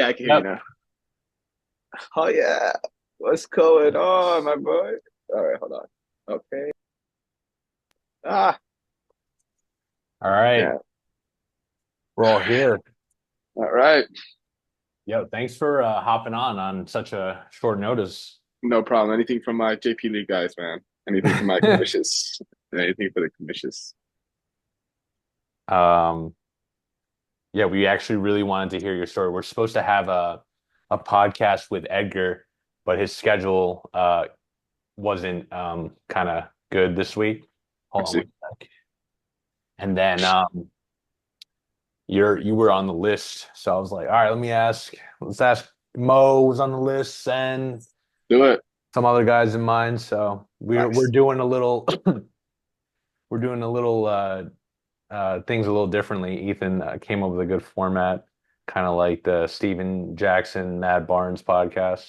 Yeah, I can hear you Yep. now. Oh yeah. What's going on, my boy? All right, hold on. Okay. Ah, All right. yeah. We're all here. All right. Yo, thanks for hopping on such a short notice. No problem. Anything from my JP League guys, man. Anything from my commissions. Anything for the commissions. Um, yeah, we actually really wanted to hear your story. We're supposed to have a podcast with Edgar, but his schedule wasn't kind of good this week. I Hold on see. one sec. And then you were on the list, so I was like, all right, let's ask Mo was on the list and Do it. some other guys in mind. So we're Nice. doing a little we're doing a little things a little differently. Ethan came up with a good format, kind of like the Steven Jackson, Mad Barnes podcast.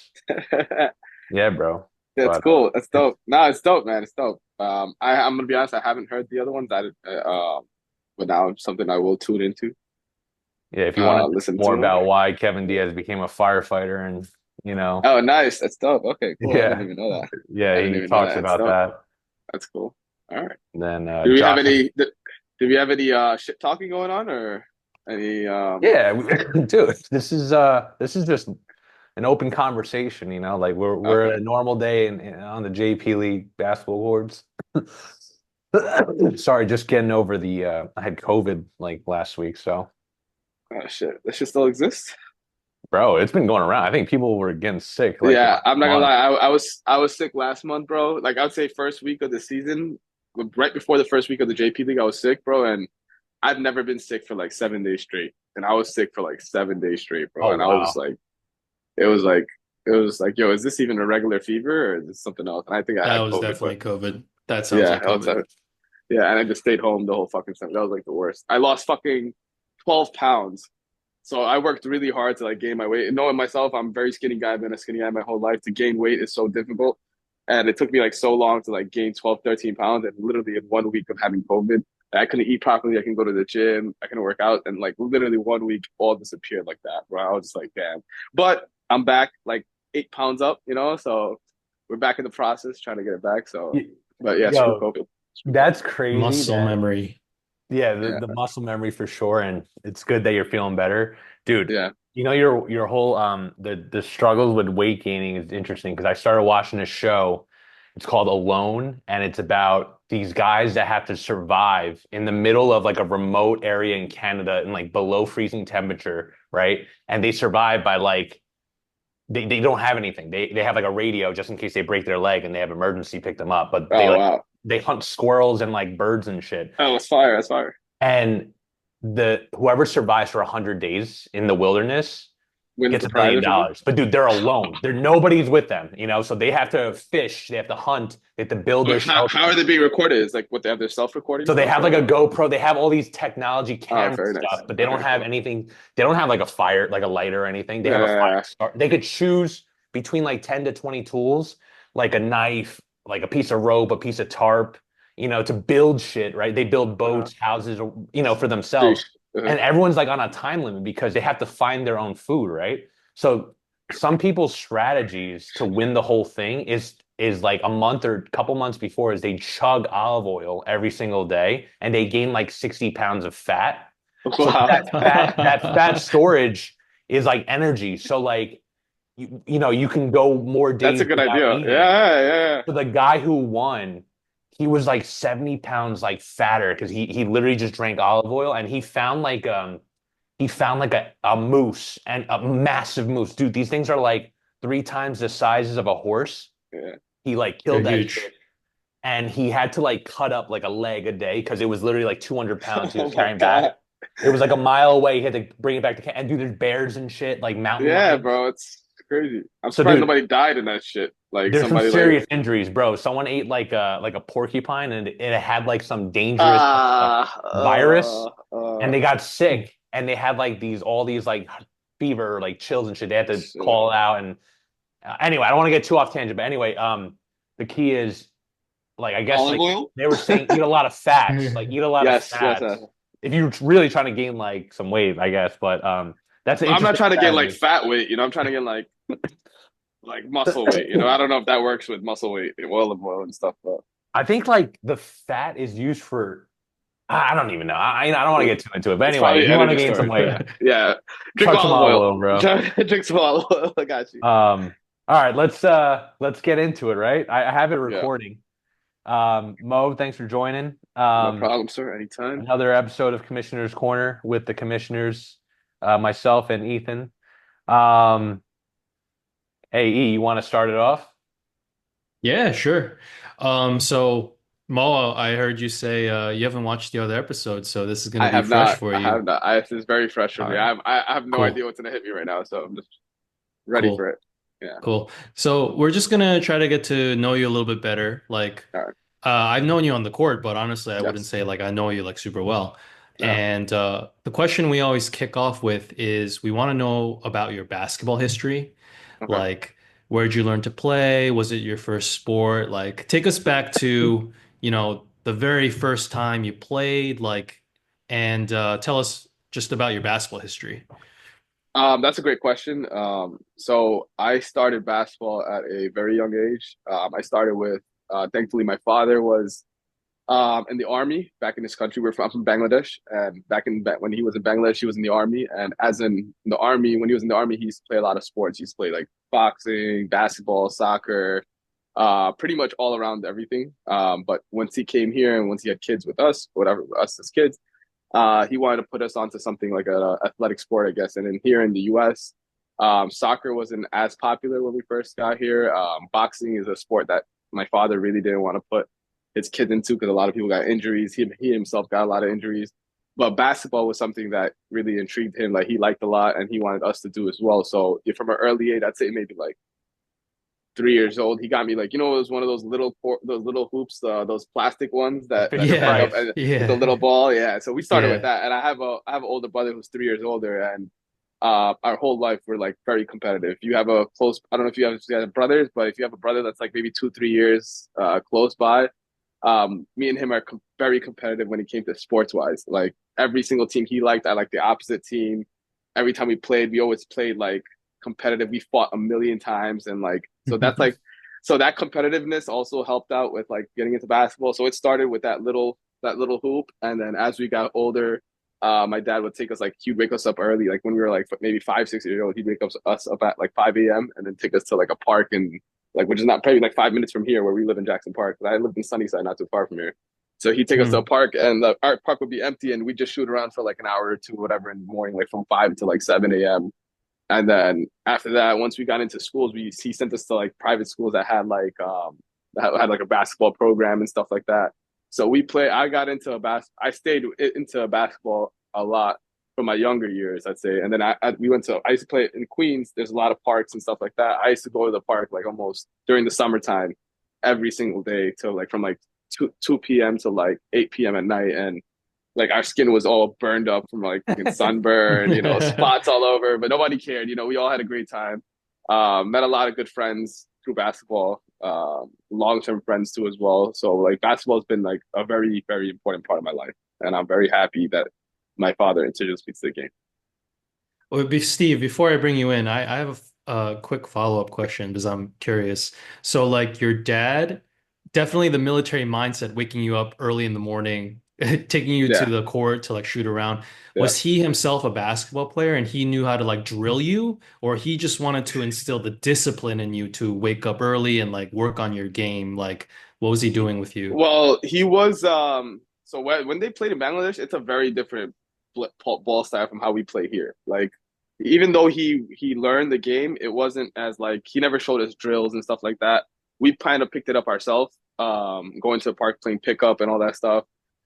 Yeah, bro. That's But cool. That's dope. Nah, it's dope, man. It's dope. I'm gonna be honest. I haven't heard the other ones. But now it's something I will tune into. yeah, if you want to know Listen more to. about why Kevin Diaz became a firefighter and you know, Oh, nice. That's dope. Okay, cool. I didn't yeah, even know that. yeah, I didn't he even know talks that. That's about dope. that. That's cool. All right. And then Do we have Josh, any? Do we have any shit talking going on or any yeah, dude, this is just an open conversation, like we're okay. a normal day on the JP League basketball courts. Sorry, just getting over the I had COVID like last week, so Oh shit. That shit still exists? bro, it's been going around. I think people were getting sick like Yeah, last I'm not gonna month. lie. I was sick last month, bro. Like I would say first week of the season, right before the first week of the JP League, I was sick, bro, and I've never been sick for like 7 days straight. And I was sick for like 7 days straight, bro. Oh And I was just wow. like it was like, yo, is this even a regular fever or is this something else? And I think I That had was COVID, but definitely COVID. That sounds yeah, like COVID. yeah, and I just stayed home the whole fucking time. That was like the worst. I lost fucking 12 pounds. So I worked really hard to like gain my weight. And knowing myself, I'm a very skinny guy. I've been a skinny guy my whole life. To gain weight is so difficult. And it took me like so long to like gain 12, 13 pounds. And literally in 1 week of having COVID, I couldn't eat properly. I can go to the gym. I can work out. And like literally 1 week, all disappeared like that, bro. I was just like, damn. But I'm back like 8 pounds up, So we're back in the process trying to get it back. So, but yeah, screw Yo, COVID. Screw COVID. that's crazy Muscle that memory. yeah, the, Yeah. the muscle memory for sure, and it's good that you're feeling better, dude. Yeah. Your whole the struggles with weight gaining is interesting because I started watching a show. It's called Alone, and it's about these guys that have to survive in the middle of like a remote area in Canada in like below freezing temperature, right? And they survive by like they don't have anything. They have like a radio just in case they break their leg and they have emergency pick them up, but Oh, wow. they hunt squirrels and like birds and shit. Oh, it's fire. That's fire. And the whoever survives for 100 days in the wilderness Wins gets the a prize million or something? dollars. But dude, they're alone. Nobody's with them, so they have to fish, they have to hunt, they have to build Or their how shelter. are they being recorded? Is like what they have their self-recording So they stuff have like a or GoPro, they have all these technology oh, camera very nice. stuff, but they don't Okay, have cool. anything. They don't have like a fire, like a lighter or anything. They have a fire Yeah, start. They could choose between like 10 to 20 tools, like a knife, like a piece of rope, a piece of tarp, to build shit, right? They build uh, boats, houses, for themselves. sheesh. Uh, And everyone's like on a time limit because they have to find their own food, right? So some people's strategies to win the whole thing is like a month or a couple months before is they chug olive oil every single day and they gain like 60 pounds of fat. So wow, that fat storage is like energy. So like you can go more that's a days good without idea. eating. Yeah, yeah, So the guy who won, he was like 70 pounds like fatter because he literally just drank olive oil and he found like a moose and a massive moose. Dude, these things are like 3 times the sizes of a horse. yeah. He like killed They're that huge. shit. And he had to like cut up like a leg a day because it was literally like 200 pounds he Oh was my carrying back. God. It was like a mile away. He had to bring it back to camp. And dude, there's bears and shit, like mountain Yeah, lions. bro, it's crazy. I'm So surprised dude, nobody died in that shit. Like there's some somebody like serious injuries, bro. Someone ate like a porcupine and it had like some dangerous ah virus and they got sick and they had like all these like fever, like chills and shit. They had to shit. call it out and anyway, I don't want to get too off tangent, but anyway, the key is like I guess Olive like oil? they were saying eat a lot of fats, like eat a lot of Yes, yes. fats if you're really trying to gain like some weight, I guess. But That's an I'm not interesting trying to get like strategy. fat weight, I'm trying to get like muscle weight. I don't know if that works with muscle weight, oil and stuff, but I think like the fat is used for I don't even know. I don't want to get too into it. But it's anyway, probably if you want to energy gain some storage. weight, Yeah. Drink chuck some olive olive oil. oil, bro. Drink some olive oil. I got you. All right, let's get into it, right? I have it Yeah. recording. Mo, thanks for joining. No problem, sir. Anytime. Another episode of Commissioner's Corner with the commissioners, myself and Ethan. Um, hey, E, you want to start it off? Yeah, sure. So Mo, I heard you say you haven't watched the other episodes, so this is going to I be have fresh not. for I have you. not. It's very fresh for All me. right, I have no idea cool, what's gonna hit me right now, so I'm just ready for cool, it. Yeah. cool. So we're just gonna try to get to know you a little bit better. All right. I've known you on the court, but honestly, I wouldn't Yes. say like I know you like super well. Yeah. And the question we always kick off with is we want to know about your basketball history. Okay. Like, where'd you learn to play? Was it your first sport? Like, take us back to, the very first time you played, like, and tell us just about your basketball history. That's a great question. So I started basketball at a very young age. I started with, thankfully, my father was in the army back in this country. I'm from Bangladesh, and when he was in Bangladesh, he was in the army. And as in the army, when he was in the army, he used to play a lot of sports. He used to play like boxing, basketball, soccer, pretty much all around everything. But once he came here and once he had kids with us, whatever, us as kids, he wanted to put us onto something like a athletic sport, I guess. And then here in the U.S., soccer wasn't as popular when we first got here. Boxing is a sport that my father really didn't want to put his kids into because a lot of people got injuries. He himself got a lot of injuries. But basketball was something that really intrigued him. Like he liked a lot, and he wanted us to do as well. So from an early age, I'd say maybe like 3 years old, he got me like it was one of those little hoops, those plastic ones that Fisher stand Yeah, up Price. and with a yeah, little ball. Yeah, so we started with yeah. that, and I have an older brother who's 3 years older, and our whole life we're like very competitive. If you have a close, I don't know if you have brothers, but if you have a brother that's like maybe 2 3 years close by, me and him are very competitive when it came to sports wise. Like every single team he liked, I liked the opposite team. Every time we played, we always played like competitive. We fought a million times, and like so that's like so that competitiveness also helped out with like getting into basketball. So it started with that little hoop, and then as we got older, my dad would take us like he'd wake us up early, like when we were like maybe 5 6 years old. He'd wake us up at like 5 a.m. and then take us to like a park and like which is not probably like 5 minutes from here where we live in Jackson Park. But I lived in Sunnyside, not too far from here. So he'd take us to a Mm. park and the art park would be empty and we'd just shoot around for like an hour or two, whatever, in the morning, like from 5 to like 7 a.m. And then after that, once we got into schools, he sent us to like private schools that had like a basketball program and stuff like that. So we play. I got into I stayed into basketball a lot from my younger years, I'd say. And then I used to play in Queens. There's a lot of parks and stuff like that. I used to go to the park like almost during the summertime every single day till like from like 2 p.m. to like 8 p.m. at night. And like our skin was all burned up from like sunburn, spots all over, but nobody cared. We all had a great time. Met a lot of good friends through basketball, long-term friends too as well. So like basketball has been like a very, very important part of my life. And I'm very happy that my father introduced me to the game. Steve, before I bring you in, I have a quick follow-up question because I'm curious. So, like, your dad, definitely the military mindset, waking you up early in the morning, taking you to Yeah, the court to like shoot around. yeah. Was he himself a basketball player and he knew how to like drill you, or he just wanted to instill the discipline in you to wake up early and like work on your game? Like, what was he doing with you? Well, he was so when they played in Bangladesh, it's a very different ball style from how we play here. Like even though he learned the game, it wasn't as like he never showed us drills and stuff like that. We kind of picked it up ourselves, going to the park playing pickup and all that stuff.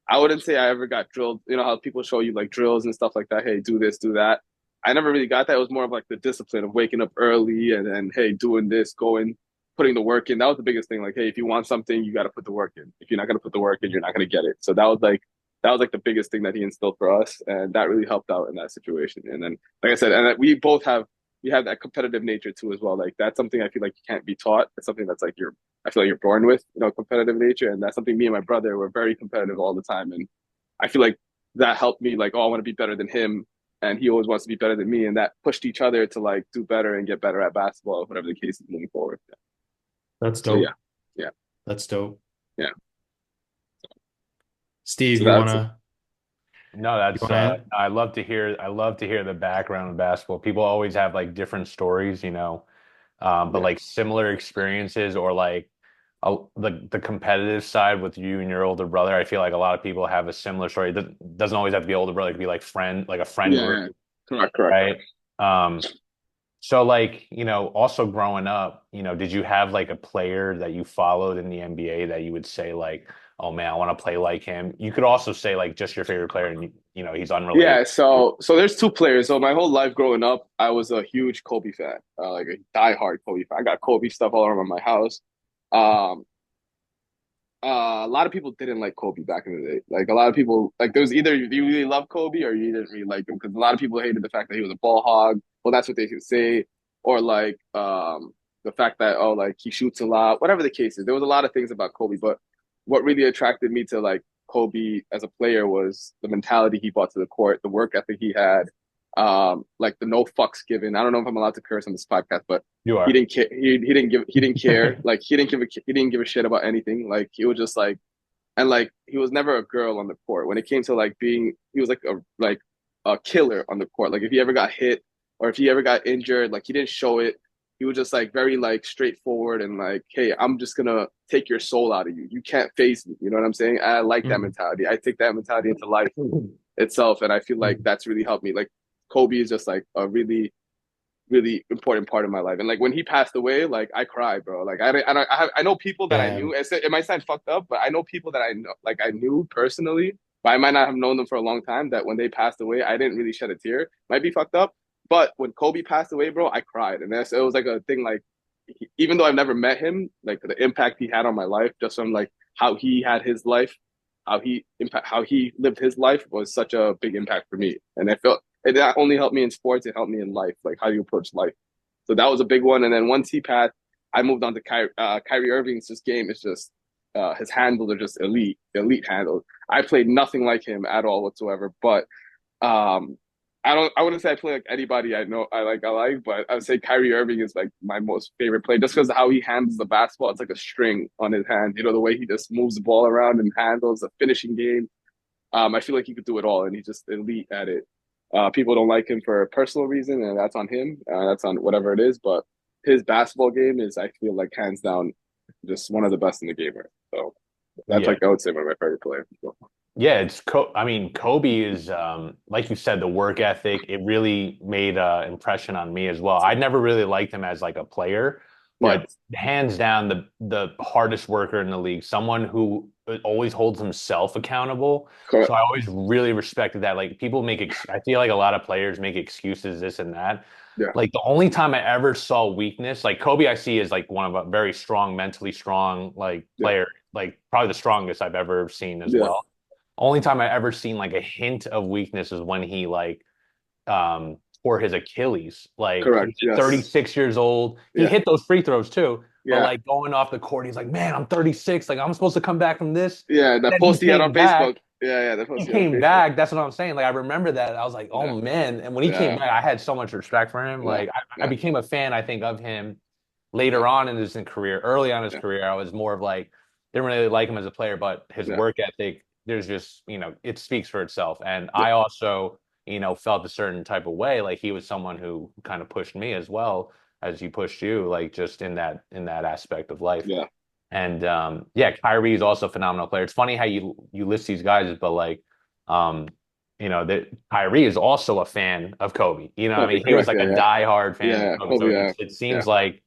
I wouldn't say I ever got drilled. You know how people show you like drills and stuff like that. Hey, do this, do that. I never really got that. It was more of like the discipline of waking up early and hey, doing this, going putting the work in. That was the biggest thing. Like, hey, if you want something, you got to put the work in. If you're not going to put the work in, you're not going to get it. So that was like the biggest thing that he instilled for us, and that really helped out in that situation. And then, like I said, and we have that competitive nature too as well. Like that's something I feel like you can't be taught. It's something that's like I feel like you're born with, competitive nature, and that's something me and my brother were very competitive all the time. And I feel like that helped me. Like, oh, I want to be better than him. and he always wants to be better than me, and that pushed each other to like do better and get better at basketball, whatever the case is moving forward. That's So yeah, dope. yeah, That's dope. yeah. Steve, So that's No, you that's wanna add? I love to hear the background of basketball. People always have like different stories, you know, but yeah, like similar experiences or like the competitive side with you and your older brother. I feel like a lot of people have a similar story. That doesn't always have to be older brother. It could be like like a friend yeah, group, yeah. Correct, correct. right? So like, you know, also growing up, you know, did you have like a player that you followed in the NBA that you would say like, oh man, I want to play like him? You could also say like just your favorite player and you know, he's unrelated. Yeah, so there's two players. So my whole life growing up, I was a huge Kobe fan, like a diehard Kobe fan. I got Kobe stuff all around my house. Um, a lot of people didn't like Kobe back in the day. Like a lot of people, like there was either you really love Kobe or you didn't really like him because a lot of people hated the fact that he was a ball hog. Well, that's what they could say, or like the fact that oh like he shoots a lot, whatever the case is. There was a lot of things about Kobe, but what really attracted me to like Kobe as a player was the mentality he brought to the court, the work ethic he had, like the no fucks given. I don't know if I'm allowed to curse on this podcast, but You he are. didn't care. He didn't care. Like he didn't give a shit about anything. Like he was just like and like he was never a girl on the court. When it came to like being, he was like a killer on the court. Like if he ever got hit or if he ever got injured, like he didn't show it. He was just like very like straightforward and like, hey, I'm just gonna take your soul out of you. You can't face me. You know what I'm saying? I like that Mhm. mentality. I take that mentality into life itself, and I feel like that's really helped me. Like Kobe is just like a really important part of my life. And like when he passed away, like I cried, bro. Like I know people that I knew. Damn. It might sound fucked up, but I know people that I know, like I knew personally, but I might not have known them for a long time. That when they passed away, I didn't really shed a tear. Might be fucked up, but when Kobe passed away, bro, I cried, and it was like a thing. Like even though I've never met him, like the impact he had on my life, just from like how he had his life, how he lived his life was such a big impact for me, and I felt it not only helped me in sports, it helped me in life, like how you approach life. So that was a big one. And then once he passed, I moved on to Kyrie Irving's just game is just his handles are just elite handles. I played nothing like him at all whatsoever. But um, I wouldn't say I play like anybody I like, but I would say Kyrie Irving is like my most favorite player just because of how he handles the basketball. It's like a string on his hand. You know, the way he just moves the ball around and handles the finishing game. I feel like he could do it all, and he's just elite at it. People don't like him for a personal reason, and that's on him. That's on whatever it is. But his basketball game is, I feel like, hands down, just one of the best in the game. Right? So that's Yeah. like I would say one of my favorite players. So, Yeah, I mean, Kobe is like you said, the work ethic, it really made an impression on me as well. I never really liked him as like a player, yeah, but hands down the hardest worker in the league, someone who always holds himself accountable. So correct. I always really respected that. Like people make I feel like a lot of players make excuses, this and that. Yeah, Like the only time I ever saw weakness, like Kobe, I see as like one of a very strong, mentally strong like yeah, player, like probably the strongest I've ever seen as yeah. well. Only time I ever seen like a hint of weakness is when he like tore his Achilles. Like he Correct. was Yes. 36 years old. He Yeah. hit those free throws too, but Yeah. like going off the court, he's like, man, I'm 36. Like I'm supposed to come back from this. Yeah. And That then he post he had on came Facebook. back. Yeah. Yeah. That He post he had on came Facebook. back. That's what I'm saying. Like I remember that. I was like, oh Yeah. man. And when he came Yeah. back, I had so much respect for him. Yeah. Like I Yeah. became a fan, I think, of him Yeah. later on in his career. Early on in his Yeah. career, I was more of like, didn't really like him as a player, but his Yeah. work ethic, there's just, you know, it speaks for itself. And Yeah. I also, you know, felt a certain type of way. Like he was someone who kind of pushed me as well as he pushed you, like just in that aspect of life. Yeah. And yeah, Kyrie is also a phenomenal player. It's funny how you list these guys, but like um, you know, that Kyrie is also a fan of Kobe. You know what I Kobe. mean? He was Correct. like Yeah. a Yeah. diehard fan of Yeah. Kobe. So Kobe. Yeah. it Yeah. seems like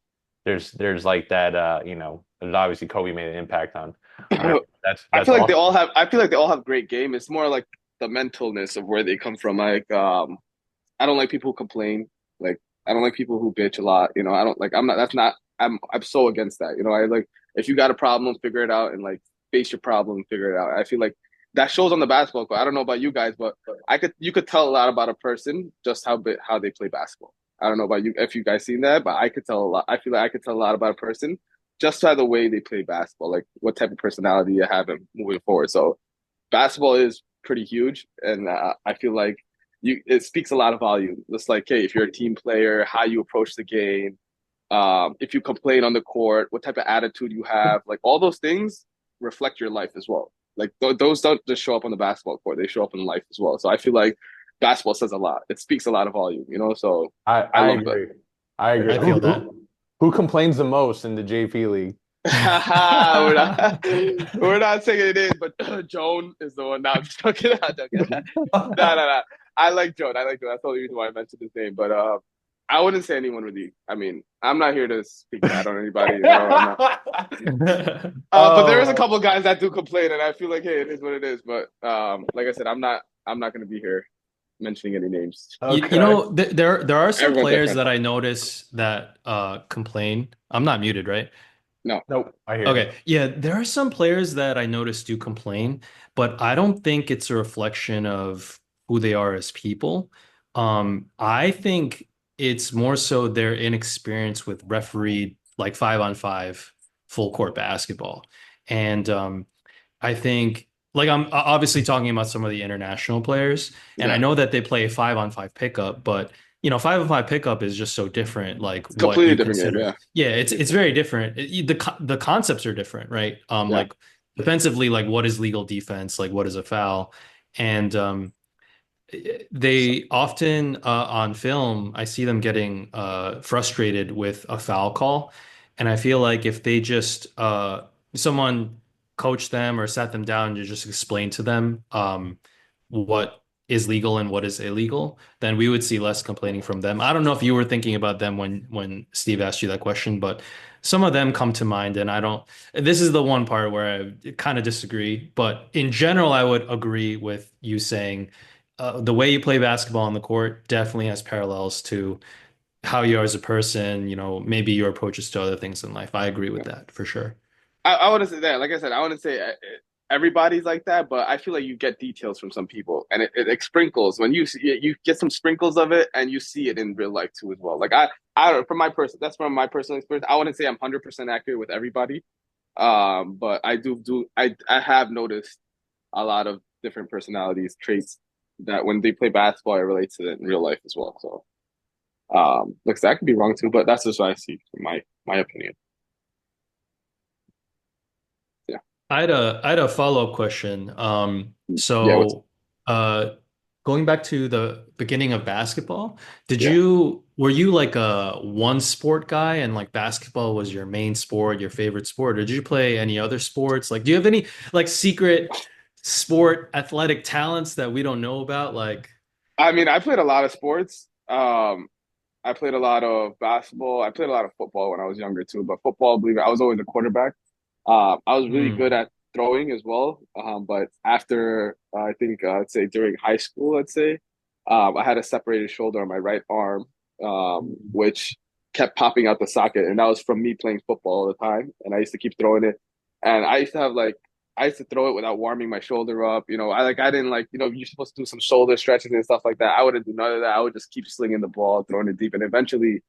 there's like that you know, there's obviously Kobe made an impact on everyone. I That's feel like they awesome. all have. I feel like they all have great game. It's more like the mentalness of where they come from. Like, I don't like people who complain. Like, I don't like people who bitch a lot. You know, I don't like. I'm not. That's not. I'm so against that. You know, I like if you got a problem, figure it out and like face your problem, and figure it out. I feel like that shows on the basketball court. I don't know about you guys, but you could tell a lot about a person just how they play basketball. I don't know about you if you guys seen that, but I could tell a lot. I feel like I could tell a lot about a person just by the way they play basketball, like what type of personality you have moving forward. So basketball is pretty huge, and I feel like it speaks a lot of volume. Just like, hey, if you're a team player, how you approach the game, if you complain on the court, what type of attitude you have, like all those things reflect your life as well. Like those don't just show up on the basketball court; they show up in life as well. So I feel like basketball says a lot. It speaks a lot of volume, you know. So I I love that. agree. I agree. I feel that. Who complains the most in the JP League? We're not saying it is, but Joan is the one. Now I'm just joking. No. I like Joan. I like Joan. That's the only reason why I mentioned his name. But I wouldn't say anyone really. I mean, I'm not here to speak bad on anybody. You know, but there is a Oh, couple guys that do complain, and I feel like, hey, it is what it is. But like I said, I'm not going to be here mentioning any names. You okay. know, there are some Everyone's players different. that I notice that complain. I'm not muted, right? No, Nope. I hear you. Okay. Yeah, there are some players that I notice do complain, but I don't think it's a reflection of who they are as people. I think it's more so their inexperience with refereed like 5-on-5 full court basketball. And I think like I'm obviously talking about some of the international players, and I yeah, know that they play 5-on-5 pickup, but 5-on-5 pickup is just so different, like it's a what completely you different game. consider. Yeah, Yeah, it's very different. The concepts are different, right? yeah, Like defensively, like what is legal defense, like what is a foul, and they often on film, I see them getting frustrated with a foul call, and I feel like if they just someone coach them or sat them down to just explain to them what is legal and what is illegal, then we would see less complaining from them. I don't know if you were thinking about them when Steve asked you that question, but some of them come to mind, and I don't. This is the one part where I kind of disagree, but in general, I would agree with you saying the way you play basketball on the court definitely has parallels to how you are as a person, maybe your approaches to other things in life. I agree with yeah. that for sure. I wouldn't say that. Like I said, I wouldn't say everybody's like that, but I feel like you get details from some people, and it sprinkles when you get some sprinkles of it, and you see it in real life too as well. Like I don't from my person, that's from my personal experience. I wouldn't say I'm 100% accurate with everybody, but I have noticed a lot of different personalities traits that when they play basketball, it relates to it in real life as well. So, looks that could be wrong too, but that's just what I see from my opinion. Yeah, I had a follow-up question. yeah, what's So uh going back to the beginning of basketball, yeah. were you like a one sport guy and like basketball was your main sport, your favorite sport, or did you play any other sports? Like, do you have any like secret sport athletic talents that we don't know about? Like, I mean, I played a lot of sports. I played a lot of basketball. I played a lot of football when I was younger too. But football, believe it, I was always a quarterback. I was really good hmm, at throwing as well. But after I think let's say during high school, let's say, I had a separated shoulder on my right arm, which kept popping out the socket, and that was from me playing football all the time. And I used to keep throwing it, and I used to throw it without warming my shoulder up. I didn't like you're supposed to do some shoulder stretches and stuff like that. I wouldn't do none of that. I would just keep slinging the ball, throwing it deep, and eventually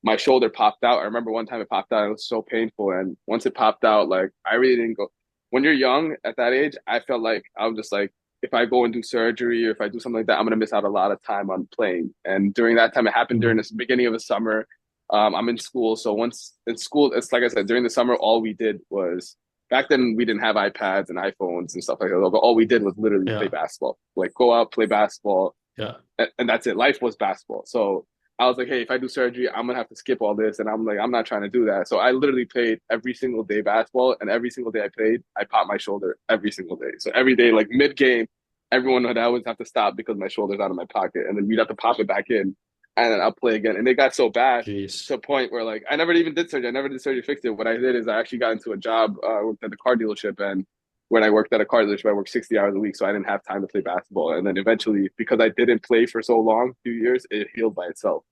my shoulder popped out. I remember one time it popped out. It was so painful. And once it popped out, like I really didn't go. When you're young at that age, I felt like I was just like, if I go and do surgery or if I do something like that, I'm gonna miss out a lot of time on playing. And during that time, it happened during the beginning of the summer. I'm in school, so once in school, it's like I said, during the summer, all we did was back then we didn't have iPads and iPhones and stuff like that. But all we did was literally play yeah, basketball, like go out, play basketball, yeah. and that's it. Life was basketball. So I was like, hey, if I do surgery, I'm gonna have to skip all this, and I'm like, I'm not trying to do that. So I literally played every single day basketball, and every single day I played, I popped my shoulder every single day. So every day, like mid game, everyone would always have to stop because my shoulder's out of my pocket, and then we'd have to pop it back in, and then I'll play again. And it got so bad Jeez. to a point where like I never even did surgery. I never did surgery to fix it. What I did is I actually got into a job, worked at the car dealership, and when I worked at a car dealership, I worked 60 hours a week, so I didn't have time to play basketball. And then eventually, because I didn't play for so long, a few years, it healed by itself.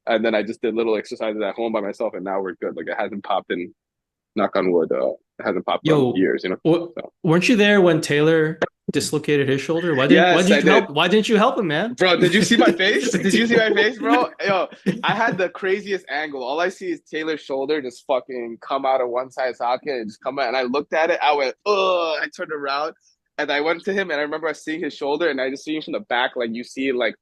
And then I just did little exercises at home by myself, and now we're good. Like it hasn't popped in, knock on wood, it hasn't popped on Yo, years. So weren't you there when Taylor dislocated his shoulder? Why yes, I didn't you did. help? Why didn't you help him, man? Bro, did you see my face? Did you see my face, bro? Yo, I had the craziest angle. All I see is Taylor's shoulder just fucking come out of one side socket and just come out. And I looked at it. I went, ugh. I turned around and I went to him and I remember I seeing his shoulder and I just see him from the back, like you see like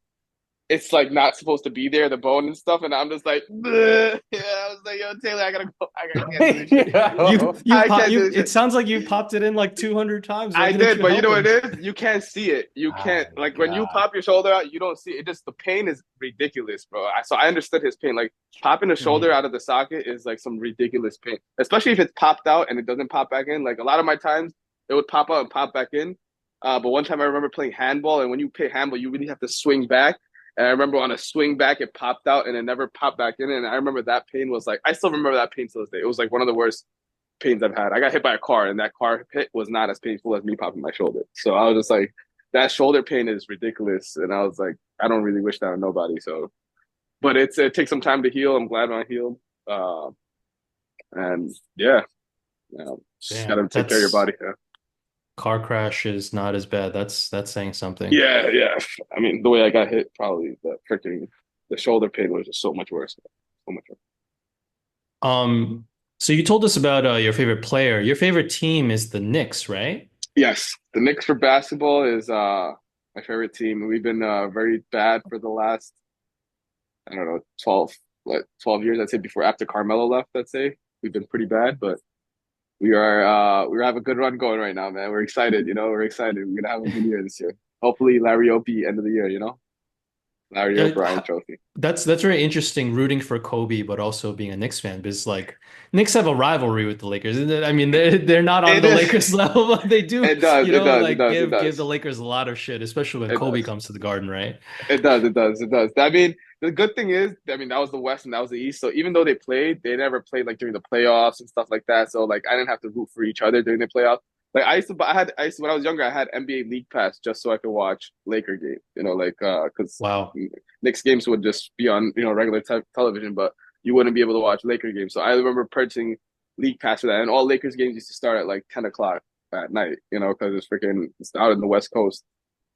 it's like not supposed to be there, the bone and stuff, and I'm just like, "Bleh." Yeah, I was like, yo, Taylor, I gotta go. I can't do this shit. I can't do this It shit. sounds like you popped it in like 200 times. Why I didn't did, you but you help know what him? it is? You can't see it. You can't Oh my like when you God. pop your shoulder out, you don't see it. It just the pain is ridiculous, bro. So I understood his pain. Like popping a shoulder Mhm. out of the socket is like some ridiculous pain, especially if it's popped out and it doesn't pop back in. Like a lot of my times, it would pop out and pop back in. But one time I remember playing handball, and when you play handball, you really have to swing back. And I remember on a swing back, it popped out and it never popped back in. And I remember that pain was like, I still remember that pain to this day. It was like one of the worst pains I've had. I got hit by a car, and that car hit was not as painful as me popping my shoulder. So I was just like, that shoulder pain is ridiculous, and I was like, I don't really wish that on nobody. So, but it takes some time to heal. I'm glad when I healed, and yeah, just Damn, gotta take care of your that's body. Yeah. car crash is not as bad. That's saying something. Yeah, yeah. I mean, the way I got hit, probably the shoulder pain was just so much worse. So much worse. Um, so you told us about your favorite player. Your favorite team is the Knicks, right? Yes, the Knicks for basketball is my favorite team. We've been very bad for the last I don't know 12 years. I'd say before after Carmelo left. I'd say we've been pretty bad, but we have a good run going right now, man. We're excited. We're excited. We're gonna have a good year this year. Hopefully, Larry Opie end of the year. Larry O'Brien Trophy. That's very interesting rooting for Kobe, but also being a Knicks fan because like Knicks have a rivalry with the Lakers. I mean, they're not on It the is. Lakers level, but they do, It does. It does. It like does. It give the does. Lakers a lot of shit, especially when It Kobe does. comes to the Garden, right? It does. It does. It does. I mean, the good thing is, I mean, that was the West and that was the East. So even though they played, they never played like during the playoffs and stuff like that. So like, I didn't have to root for each other during the playoffs. Like I used to when I was younger, I had NBA League Pass just so I could watch Laker games. Like because Wow. Knicks games would just be on regular television, but you wouldn't be able to watch Laker games. So I remember purchasing League Pass for that, and all Lakers games used to start at like 10 o'clock at night. Because it's out in the West Coast.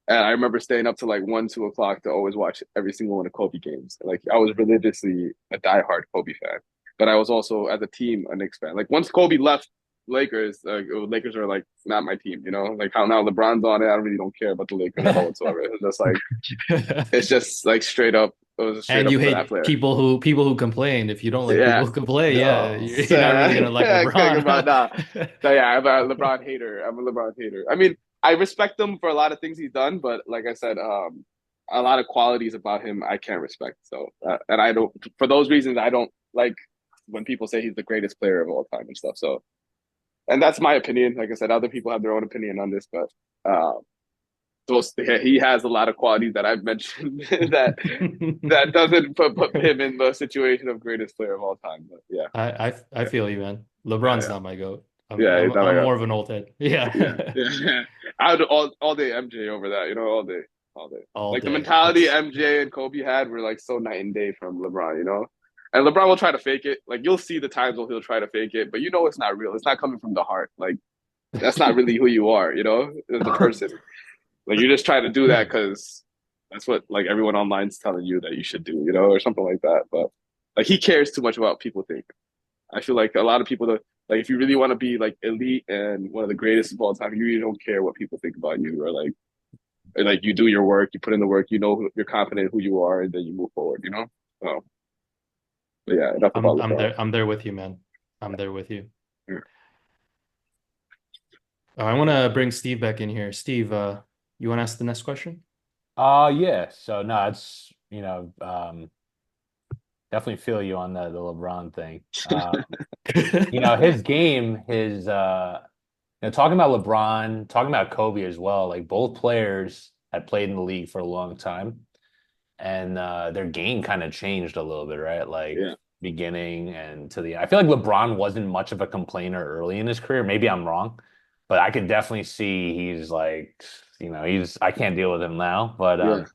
And I remember staying up to like 1, 2 o'clock to always watch every single one of Kobe games. Like I was religiously a diehard Kobe fan, but I was also as a team a Knicks fan. Like once Kobe left Lakers, Lakers are like not my team. Like how now LeBron's on it. I really don't care about the Lakers at all whatsoever. It's just like straight up. It was just straight And up you for that hate player. people who complain. If you don't like Yeah. people who complain, yeah, Oh, you're not really gonna like About nah. LeBron. So yeah, I'm a LeBron hater. I'm a LeBron hater. I mean, I respect him for a lot of things he's done, but like I said, a lot of qualities about him I can't respect. So, and I don't. For those reasons, I don't like when people say he's the greatest player of all time and stuff. So, and that's my opinion. Like I said, other people have their own opinion on this, but he has a lot of qualities that I've mentioned that doesn't put him in the situation of greatest player of all time. But yeah, I feel you, man. LeBron's yeah, not my goat. yeah, he's not I'm like more of an old head. yeah, Yeah. yeah. I would all day MJ over that, all day, all day. All Like the day. mentality It's MJ and Kobe had were like so night and day from LeBron. And LeBron will try to fake it. Like you'll see the times where he'll try to fake it, but it's not real. It's not coming from the heart. Like that's not really who you are, as a person. Like you just try to do that because that's what like everyone online's telling you that you should do, or something like that. But like he cares too much about what people think. I feel like a lot of people that like if you really want to be like elite and one of the greatest of all time, you really don't care what people think about you or like you do your work, you put in the work, you're confident who you are, and then you move forward. So, but yeah, enough about LeBron. I'm there with you, man. I'm there with you. Yeah. I want to bring Steve back in here. Steve, you want to ask the next question? yeah. So no, it's definitely feel you on the LeBron thing. His game, talking about LeBron, talking about Kobe as well, like both players had played in the league for a long time and their game kind of changed a little bit, right? Like Yeah. beginning and to the end. I feel like LeBron wasn't much of a complainer early in his career. Maybe I'm wrong, but I could definitely see he's like, I can't deal with him now. But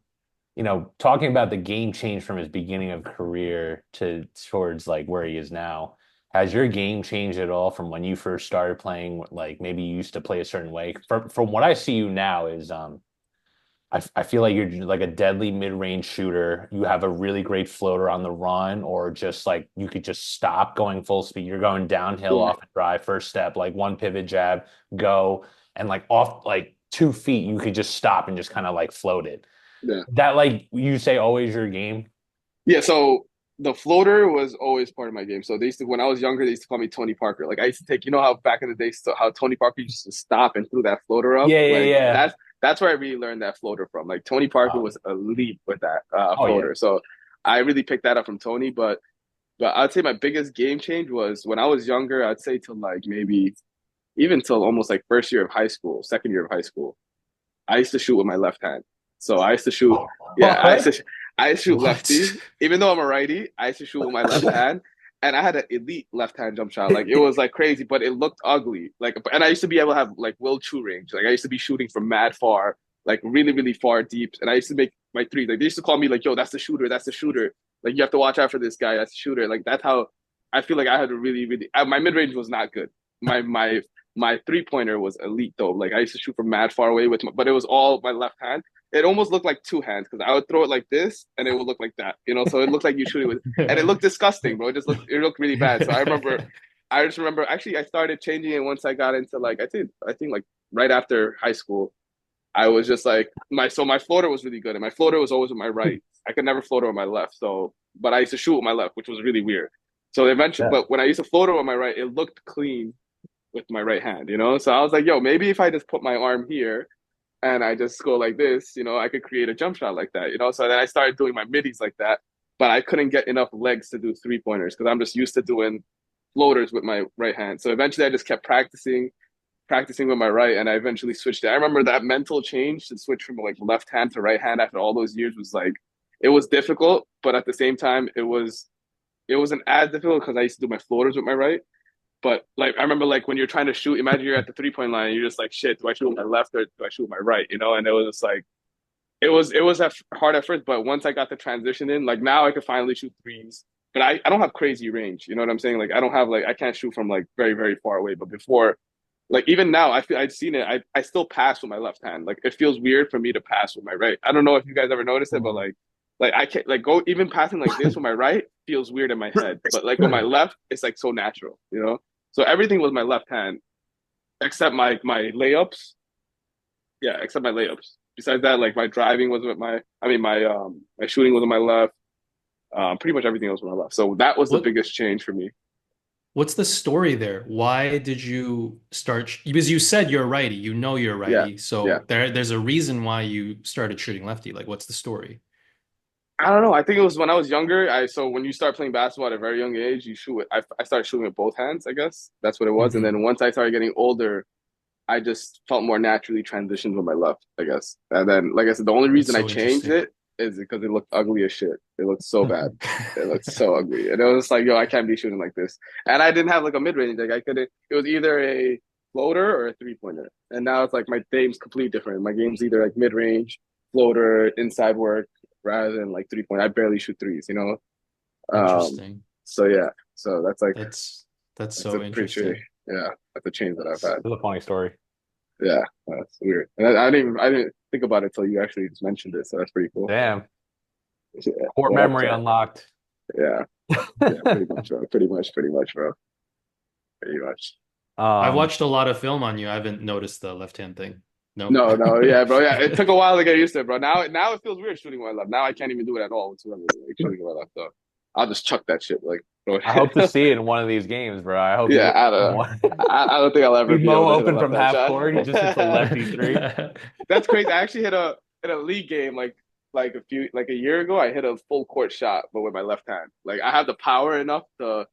Yeah. talking about the game change from his beginning of career towards like where he is now, has your game changed at all from when you first started playing? Like maybe you used to play a certain way. From what I see you now is I feel like you're like a deadly mid-range shooter. You have a really great floater on the run, or just like you could just stop going full speed. You're going downhill Yeah. off a drive, first step, like one pivot jab, go, and like off like 2 feet, you could just stop and just kind of like float it. Yeah. That like you say always your game. Yeah, so the floater was always part of my game. So they used to, when I was younger, they used to call me Tony Parker. Like I used to take, you know how back in the day, so how Tony Parker used to stop and threw that floater up. Yeah, yeah, Like yeah. that's where I really learned that floater from. Like Tony Parker Oh, was elite with that oh yeah. floater. So I really picked that up from Tony. But I'd say my biggest game change was when I was younger. I'd say till like maybe even till almost like first year of high school, second year of high school. I used to shoot with my left hand. So I used to shoot, yeah, What? I used to shoot What? lefty. Even though I'm a righty, I used to shoot with my left hand. And I had an elite left hand jump shot. Like it was like crazy, but it looked ugly. Like, and I used to be able to have like Will Chu range. Like I used to be shooting from mad far, like really, really far deep. And I used to make my threes. Like they used to call me like, yo, that's the shooter. That's the shooter. Like you have to watch out for this guy. That's the shooter. Like that's how I feel like I had a really, really, my mid range was not good. My 3 pointer was elite though. Like I used to shoot from mad far away but it was all my left hand. It almost looked like two hands because I would throw it like this and it would look like that, you know. So it looked like you shooting with, and it looked disgusting, bro. It looked really bad. So I just remember actually I started changing it once I got into like I think like right after high school. I was just like my floater was really good and my floater was always with my right. I could never float it with my left. So but I used to shoot with my left, which was really weird. So eventually, Yeah. but when I used to float it with my right, it looked clean with my right hand, you know? So I was like, yo, maybe if I just put my arm here and I just go like this, you know, I could create a jump shot like that, you know? So then I started doing my middies like that, but I couldn't get enough legs to do 3 pointers because I'm just used to doing floaters with my right hand. So eventually I just kept practicing with my right and I eventually switched it. I remember that mental change to switch from like left hand to right hand after all those years was like it was difficult, but at the same time it wasn't as difficult because I used to do my floaters with my right. But like I remember like when you're trying to shoot, imagine you're at the 3 point line, and you're just like, shit, do I shoot with my left or do I shoot with my right? You know, and it was just like it was hard at first, but once I got the transition in, like now I could finally shoot threes. But I don't have crazy range. You know what I'm saying? Like I don't have like I can't shoot from like very, very far away. But before, like even now, I feel I've seen it. I still pass with my left hand. Like it feels weird for me to pass with my right. I don't know if you guys ever noticed it, but like I can't like go even passing like this with my right feels weird in my head. But like with my left, it's like so natural, you know? So everything was my left hand except my layups. Yeah, except my layups. Besides that, like my driving was with my shooting was with my left. Pretty much everything else was with my left. So that was the What biggest change for me. what's the story there? Why did you start? Because you said you're a righty, you know you're a Yeah, righty, yeah. so there's a reason why you started shooting lefty. Like, what's the story? I don't know. I think it was when I was younger. I so when you start playing basketball at a very young age, you shoot it. I started shooting with both hands. I guess that's what it was. And Hmm. then once I started getting older, I just felt more naturally transitioned with my left, I guess. And then, like I said, the only That's reason I so changed interesting. it is because it looked ugly as shit. It looked so bad. It looked so ugly. And it was like, yo, I can't be shooting like this. And I didn't have like a mid range. Like I couldn't, it was either a floater or a 3 pointer. And now it's like my game's completely different. My game's either like mid range, floater, inside work, rather than like 3 point. I barely shoot threes, you know? Um, Interesting. so yeah. So that's like, That's that's a so pretty, interesting. yeah, that's a change that I've It's had. a funny story. Yeah, that's weird. And I didn't think about it until you actually just mentioned it. So that's pretty cool. Damn. Yeah. Core What up, memory Khair? unlocked. Yeah, yeah, pretty much, bro. Pretty much, bro. Pretty much. I've Um, watched a lot of film on you. I haven't noticed the left hand thing. Nope. No, no, yeah, bro. Yeah, it took a while to get used to it, bro. Now it feels weird shooting with my left. Now I can't even do it at all whatsoever. Like shooting with my left, so I'll just chuck that shit. Like, bro. I hope to see it in one of these games, bro. I hope Yeah, you I don't know. one. I don't think I'll ever See be able Mo to hit a open left from hand half shot. court. He just hits a lefty three. That's crazy. I actually hit a league game like a year ago. I hit a full court shot, but with my left hand. Like I have the power enough to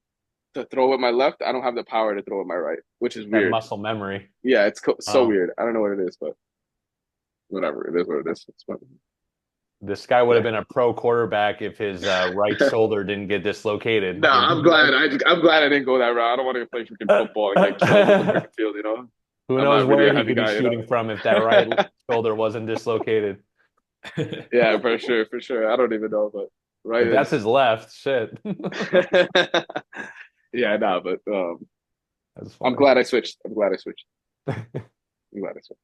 throw with my left. I don't have the power to throw with my right, which is That weird. muscle memory. Yeah, it's so Oh. weird. I don't know what it is, but whatever. It is what it is. It's fun. This guy would have Yeah. been a pro quarterback if his right shoulder didn't get dislocated. No, I'm glad I didn't go that route. I don't want to play freaking football and get killed on the freaking field. You know, Who I'm knows not really where a he heavy could be guy. You know. shooting from if that right shoulder wasn't dislocated. Yeah, for sure, for sure. I don't even know, but right If that's is. his left, shit. Yeah, nah, but That's I'm funny. glad I switched. I'm glad I switched. I'm glad I switched.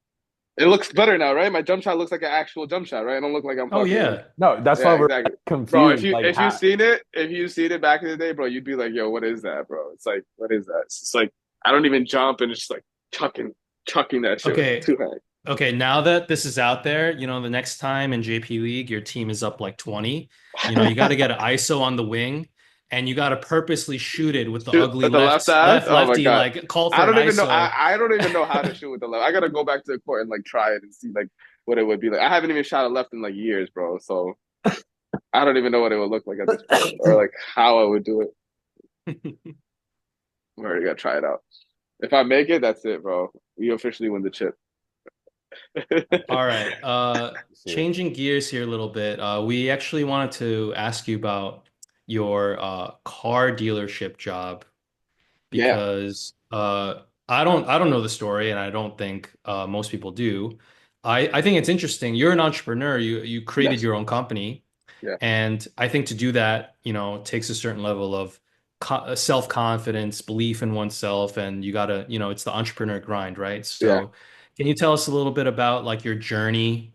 It looks better now, right? My jump shot looks like an actual jump shot, right? I don't look like I'm Oh fucking. yeah. No, that's Yeah, why we're exactly. Bro, if confused. you Like, if you how, seen it, if you seen it back in the day, bro, you'd be like, yo, what is that, bro? It's like, what is that? It's just like I don't even jump and it's just like chucking that shit with Okay. two hands. Okay, now that this is out there, the next time in JP League your team is up like 20, you got to get an ISO on the wing and you got to purposely shoot it with the Shoot ugly with the left side. Oh my lefty, God. like call I for an don't even know. ISO. I don't even know how to shoot with the left. I gotta go back to the court and like try it and see like what it would be like. I haven't even shot a left in like years, bro. So I don't even know what it would look like at this point or like how I would do it. I already gotta try it out. If I make it, that's it, bro. We officially win the chip. All right. See. Changing gears here a little bit. We actually wanted to ask you about your car dealership job Yeah. because I don't know the story and I don't think most people do. I think it's interesting. You're an entrepreneur. You created Yes. your own company, Yeah. and I think to do that, takes a certain level of co self-confidence, belief in oneself, and you gotta, it's the entrepreneur grind, right? Yeah. So, can you tell us a little bit about like your journey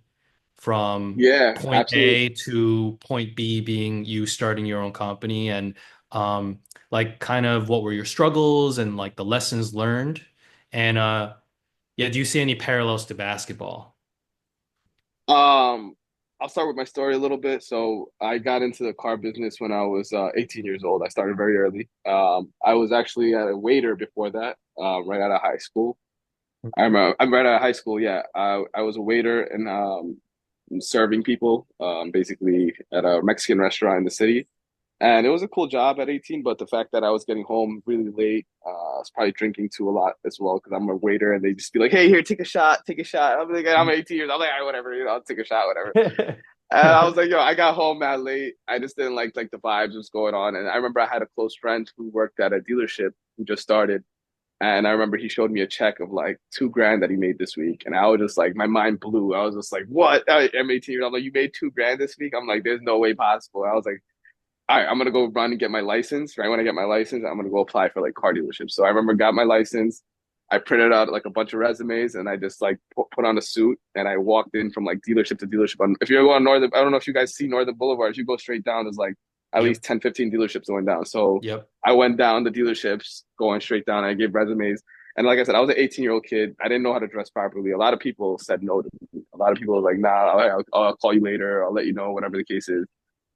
from Yeah. point Absolutely. A to point B being you starting your own company and like kind of what were your struggles and like the lessons learned? And yeah, do you see any parallels to basketball? Um, I'll start with my story a little bit. So I got into the car business when I was 18 years old. I started very early. I was actually a waiter before that, right out of high school. I'm right out of high school. Yeah, I was a waiter and serving people, basically at a Mexican restaurant in the city. And it was a cool job at 18, but the fact that I was getting home really late, I was probably drinking too a lot as well because I'm a waiter and they just be like, "Hey, here, take a shot, take a shot." I'm like, I'm 18 years. I'm like, "All right, whatever, I'll take a shot, whatever." And I was like, "Yo, I got home mad late. I just didn't like the vibes was going on." And I remember I had a close friend who worked at a dealership who just started, and I remember he showed me a check of like 2 grand that he made this week, and I was just like, my mind blew. I was just like, "What?" I'm 18 years. I'm like, "You made 2 grand this week?" I'm like, "There's no way possible." I was like, all right, I'm gonna go run and get my license. Right when I get my license, I'm gonna go apply for like car dealerships. So I remember got my license. I printed out like a bunch of resumes and I just like put on a suit and I walked in from like dealership to dealership. If you go on Northern, I don't know if you guys see Northern Boulevard. If you go straight down, there's like at least Yep. 10, 15 dealerships going down. So Yep. I went down the dealerships, going straight down. And I gave resumes. And like I said, I was an 18-year-old kid. I didn't know how to dress properly. A lot of people said no to me. A lot of people were like, nah, I'll call you later. I'll let you know, whatever the case is.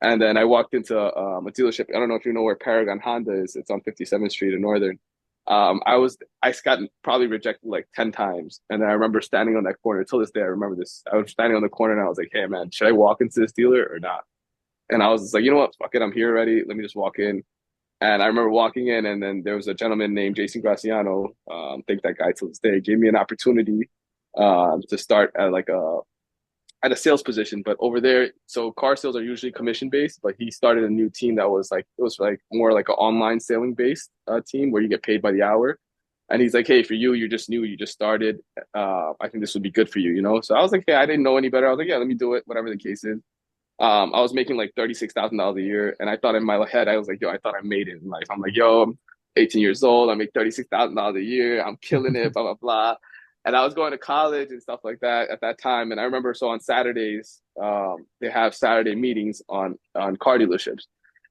And then I walked into a dealership. I don't know if you know where Paragon Honda is. It's on 57th Street in Northern. I got probably rejected like 10 times. And then I remember standing on that corner. Till this day, I remember this. I was standing on the corner and I was like, hey, man, should I walk into this dealer or not? And I was just like, you know what? Fuck it. I'm here already. Let me just walk in. And I remember walking in, and then there was a gentleman named Jason Graciano. Thank that guy till this day. Gave me an opportunity to start at a sales position, but over there, so car sales are usually commission based, but he started a new team that was like, it was like more like an online selling based team where you get paid by the hour. And he's like, hey, for you, you're just new, you just started. I think this would be good for you, you know? So I was like, hey, I didn't know any better. I was like, yeah, let me do it, whatever the case is. I was making like $36,000 a year. And I thought in my head, I was like, yo, I thought I made it in life. I'm like, yo, I'm 18 years old. I make $36,000 a year. I'm killing it, blah, blah, blah. And I was going to college and stuff like that at that time. And I remember, so on Saturdays, they have Saturday meetings on car dealerships.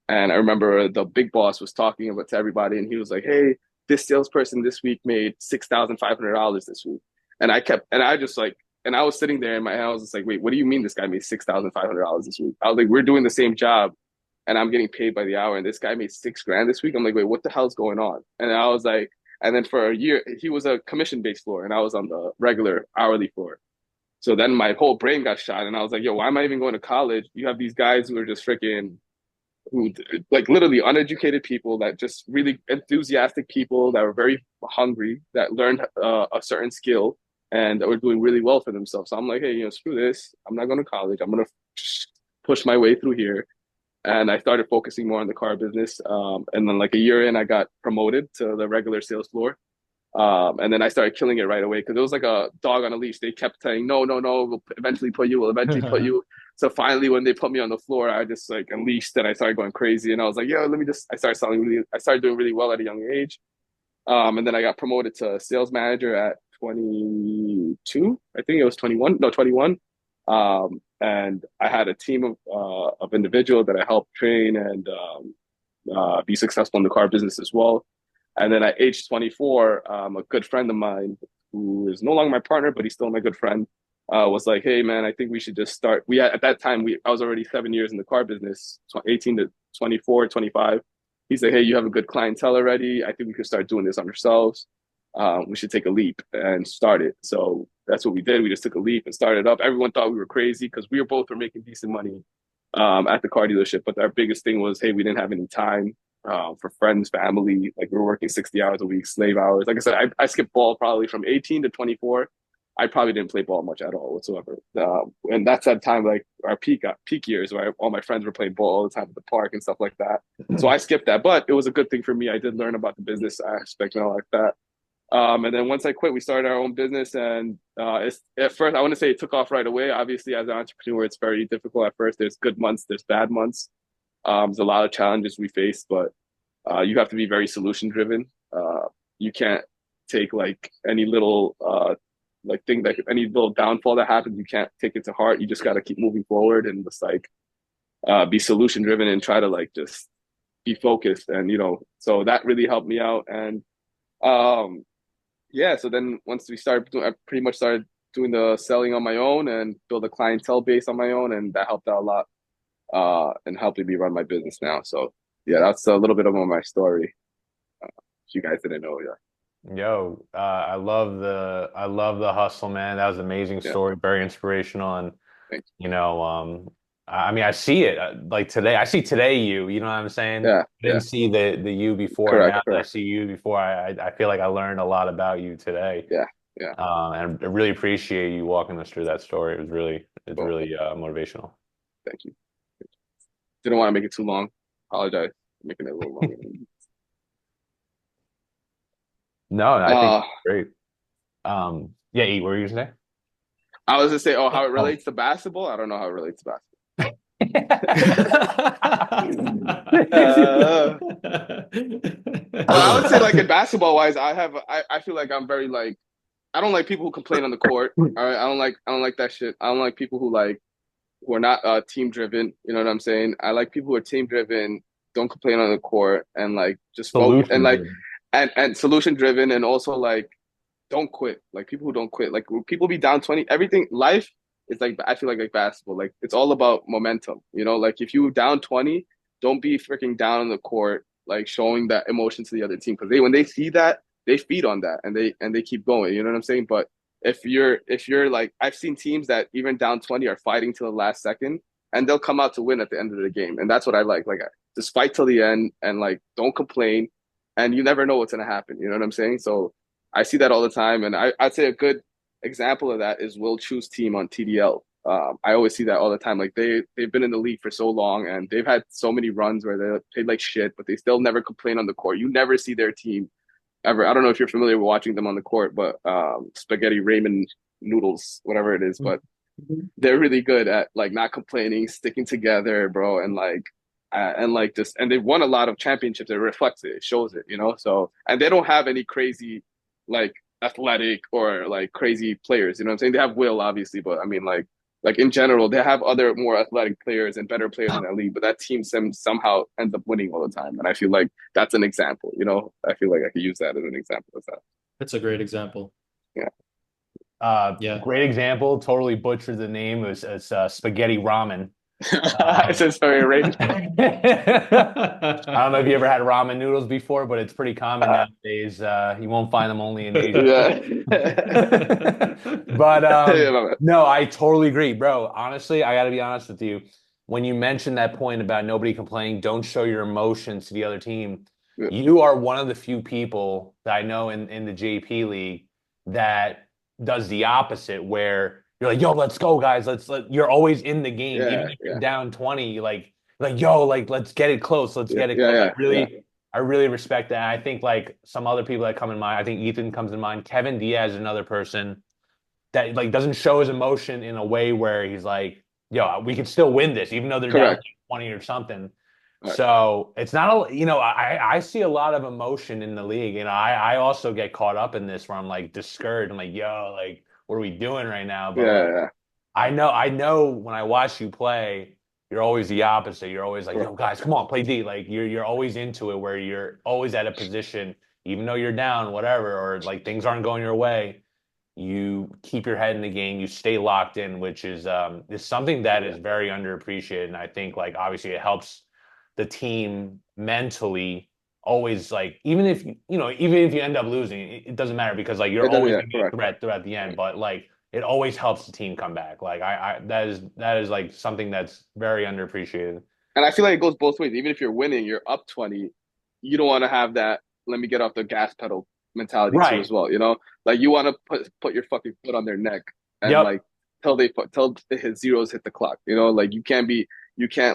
And I remember the big boss was talking about to everybody, and he was like, "Hey, this salesperson this week made $6,500 this week." And I just like, and I was sitting there in my head, I was just like, "Wait, what do you mean this guy made $6,500 this week?" I was like, "We're doing the same job, and I'm getting paid by the hour, and this guy made 6 grand this week." I'm like, "Wait, what the hell's going on?" And I was like, and then for a year, he was a commission based floor, and I was on the regular hourly floor. So then my whole brain got shot, and I was like, "Yo, why am I even going to college? You have these guys who are just freaking who like literally uneducated people that just really enthusiastic people that were very hungry that learned a certain skill and that were doing really well for themselves." So I'm like, hey, screw this. I'm not going to college. I'm going to push my way through here. And I started focusing more on the car business. And then like a year in, I got promoted to the regular sales floor. And then I started killing it right away because it was like a dog on a leash. They kept saying, no, no, no, we'll eventually put you, we'll eventually put you. So finally, when they put me on the floor, I just like unleashed and I started going crazy. And I was like, yo, I started doing really well at a young age. And then I got promoted to sales manager at 22. I think it was 21. No, 21. And I had a team of individuals that I helped train and be successful in the car business as well. And then at age 24, a good friend of mine who is no longer my partner, but he's still my good friend, was like, "Hey, man, I think we should just start." We at that time I was already 7 years in the car business, 18 to 24, 25. He's like, "Hey, you have a good clientele already. I think we could start doing this on ourselves. We should take a leap and start it." So that's what we did. We just took a leap and started up. Everyone thought we were crazy because we were making decent money at the car dealership. But our biggest thing was, hey, we didn't have any time for friends, family. Like we were working 60 hours a week, slave hours. Like I said, I skipped ball probably from 18 to 24. I probably didn't play ball much at all whatsoever. And that's that time, like our peak years, where all my friends were playing ball all the time at the park and stuff like that. So I skipped that, but it was a good thing for me. I did learn about the business aspect and all like that. And then once I quit, we started our own business. And at first, I want to say it took off right away. Obviously, as an entrepreneur, it's very difficult at first. There's good months, there's bad months. There's a lot of challenges we face, but you have to be very solution driven. You can't take like any little like thing that any little downfall that happens, you can't take it to heart. You just got to keep moving forward and just like be solution driven and try to like just be focused. And so that really helped me out. And um, yeah, so then once we started doing, I pretty much started doing the selling on my own and build a clientele base on my own, and that helped out a lot and helping me run my business now. So yeah, that's a little bit of my story. If you guys didn't know, yeah, Yo, I love the hustle, man. That was an amazing yeah, story, very inspirational, and thank you know, I mean, I see it like today. I see today you know what I'm saying? you. I Yeah, didn't yeah, see the you before, and correct, now that I correct. see you before, I feel like I learned a lot about you today. Yeah, yeah. And I really appreciate you walking us through that story. It's Cool. really motivational. Thank you. Didn't want to make it too long. Apologize for making it a little longer. No, I think Uh, it's great. Yeah, E, what were you gonna I was to say, oh, how it say? relates to basketball? I don't know how it relates to basketball. Well, I would say like in basketball wise, I feel like I'm very like I don't like people who complain on the court. All right, I don't like that shit. I don't like people who are not team driven. You know what I'm saying? I like people who are team driven, don't complain on the court, and like just focus and Solution like driven. and solution driven, and also like don't quit. Like people who don't quit. Like when people be down 20, everything life is like I feel like basketball. Like it's all about momentum. Like if you down 20, don't be freaking down on the court, like showing that emotion to the other team. Because when they see that, they feed on that and they keep going. You know what I'm saying? But if you're like I've seen teams that even down 20 are fighting till the last second and they'll come out to win at the end of the game. And that's what I like. Like just fight till the end and like don't complain. And you never know what's gonna happen. You know what I'm saying? So I see that all the time, and I'd say a good example of that is Will Chu's team on TDL. I always see that all the time. Like they've been in the league for so long, and they've had so many runs where they played like shit, but they still never complain on the court. You never see their team ever. I don't know if you're familiar with watching them on the court, but spaghetti ramen noodles, whatever it is, but they're really good at like not complaining, sticking together, bro, and like just and they've won a lot of championships. It reflects it, it shows it, So and they don't have any crazy like athletic or like crazy players. You know what I'm saying? They have Will obviously, but I mean like in general, they have other more athletic players and better players in that league. But that team somehow ends up winning all the time, and I feel like that's an example. I feel like I could use that as an example of that. That's a great example. Yeah. Yeah. Great example. Totally butchered the name. It's spaghetti ramen. It's just very random. I don't know if you ever had ramen noodles before, but it's pretty common nowadays. You won't find them only in Asia. Yeah. But Yeah, my bad. no, I totally agree, bro. Honestly, I got to be honest with you. When you mentioned that point about nobody complaining, don't show your emotions to the other team. Yeah. You are one of the few people that I know in the JP league that does the opposite, where you're like, yo, let's go, guys. You're always in the game. Even Yeah, if you're yeah, down 20, like, yo, like, let's get it close. Let's yeah, get it yeah, close. yeah, yeah. I really respect that. And I think like some other people that come in mind, I think Ethan comes in mind. Kevin Diaz is another person that like doesn't show his emotion in a way where he's like, yo, we could still win this, even though they're down like Correct. 20 or something. Right. So it's not I see a lot of emotion in the league. I also get caught up in this where I'm like discouraged. I'm like, yo, like, what are we doing right now? Yeah, But like, yeah, I know when I watch you play, you're always the opposite. You're always like, yeah. yo, guys, come on, play D. Like you're always into it where you're always at a position, even though you're down, whatever, or like things aren't going your way. you keep your head in the game, you stay locked in, which is something that is Yeah. very underappreciated. And I think like obviously it helps the team mentally always like even if even if you end up losing, it doesn't matter because like you're It doesn't, always yeah, gonna be a correct. threat throughout the end. But like it always helps the team come back. Like I that is like something that's very underappreciated. And I feel like it goes both ways. Even if you're winning, you're up 20, you don't want to have that let me get off the gas pedal mentality too Right. as well, you know? Like you want to put your fucking foot on their neck and Yep. like till they hit zeros hit the clock, you know? Like you can't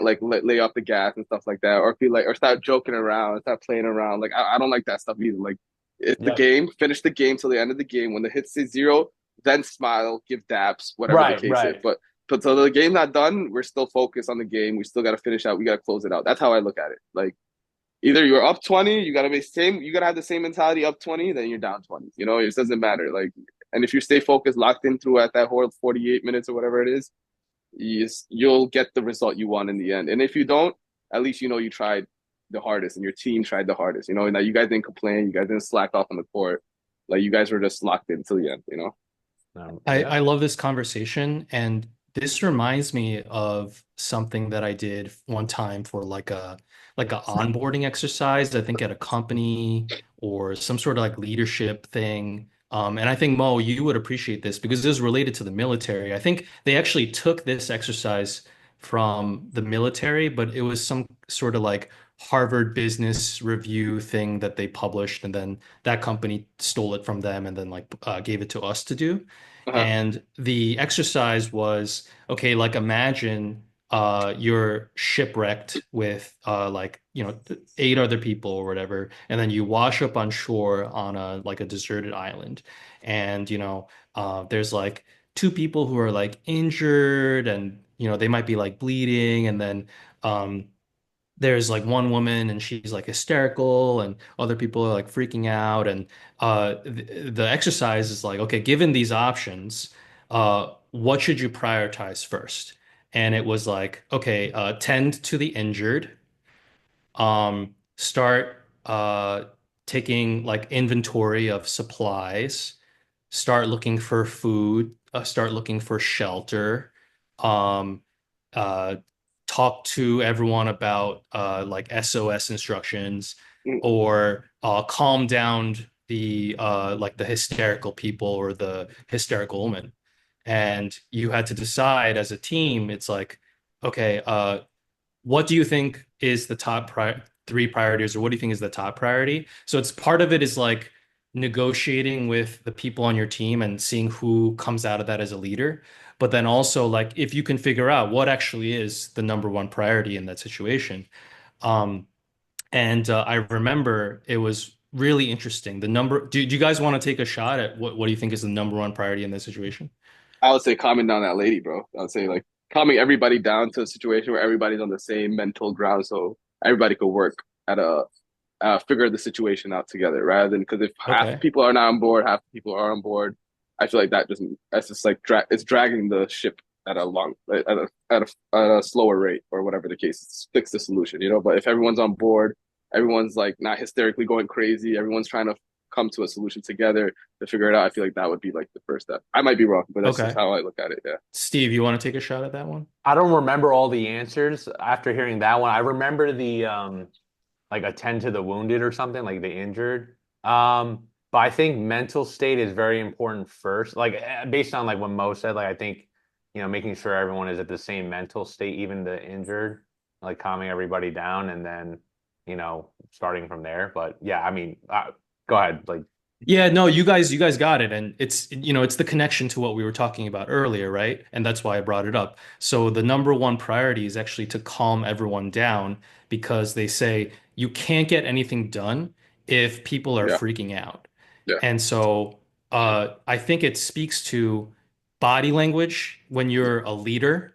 like lay off the gas and stuff like that or feel like or start joking around, start playing around. Like I don't like that stuff either. Like it's the Yep. game, finish the game till the end of the game. When the hit say zero, then smile, give daps, whatever the Right. case is. Right. But till the game not done, we're still focused on the game. We still got to finish out. We got to close it out. That's how I look at it. Like either you're up 20, you got to be same. You got to have the same mentality up 20, then you're down 20. You know, it doesn't matter. Like, and if you stay focused, locked in throughout that whole 48 minutes or whatever it is, you'll get the result you want in the end. And if you don't, at least you know you tried the hardest and your team tried the hardest. You know, and that you guys didn't complain, you guys didn't slack off on the court. Like you guys were just locked in till the end. You know. I Yeah. love this conversation, and this reminds me of something that I did one time for like a onboarding exercise, I think at a company or some sort of like leadership thing. And I think Mo, you would appreciate this because it is related to the military. I think they actually took this exercise from the military, but it was some sort of like Harvard Business Review thing that they published, and then that company stole it from them and then like gave it to us to do. Uh-huh. And the exercise was, okay, like imagine you're shipwrecked with like, eight other people or whatever, and then you wash up on shore on a like a deserted island. And there's like two people who are like injured and they might be like bleeding, and then um there's like one woman and she's like hysterical and other people are like freaking out, and the exercise is like, okay, given these options, what should you prioritize first? And it was like, okay, tend to the injured, start taking like inventory of supplies, start looking for food, start looking for shelter, um, uh, talk to everyone about like SOS instructions, Mm, or calm down the like the hysterical people or the hysterical woman. And you had to decide as a team, it's like, okay, what do you think is the three priorities, or what do you think is the top priority? So it's part of it is like negotiating with the people on your team and seeing who comes out of that as a leader. But then also like if you can figure out what actually is the number one priority in that situation. Um, and I remember it was really interesting. Do you guys want to take a shot at what do you think is the number one priority in this situation? I would say calming down that lady, bro. I would say like calming everybody down to a situation where everybody's on the same mental ground, so everybody could work at a figure the situation out together, rather than because if half the Okay. people are not on board, half the people are on board. I feel like that doesn't. That's just like it's dragging the ship at a long at a slower rate or whatever the case. Fix the solution, you know. But if everyone's on board, everyone's like not hysterically going crazy. Everyone's trying to come to a solution together to figure it out. I feel like that would be like the first step. I might be wrong, but that's just Okay. how I look at it. Yeah. Steve, you want to take a shot at that one? I don't remember all the answers after hearing that one. I remember the like attend to the wounded or something, like the injured. But I think mental state is very important first. Like based on like what Mo said, like I think, making sure everyone is at the same mental state, even the injured, like calming everybody down and then, starting from there. But yeah, I mean, go ahead. Like, Yeah, no, you guys got it. And it's the connection to what we were talking about earlier, right? And that's why I brought it up. So the number one priority is actually to calm everyone down, because they say you can't get anything done if people are Yeah. freaking out. Yeah. And so I think it speaks to body language when you're a leader,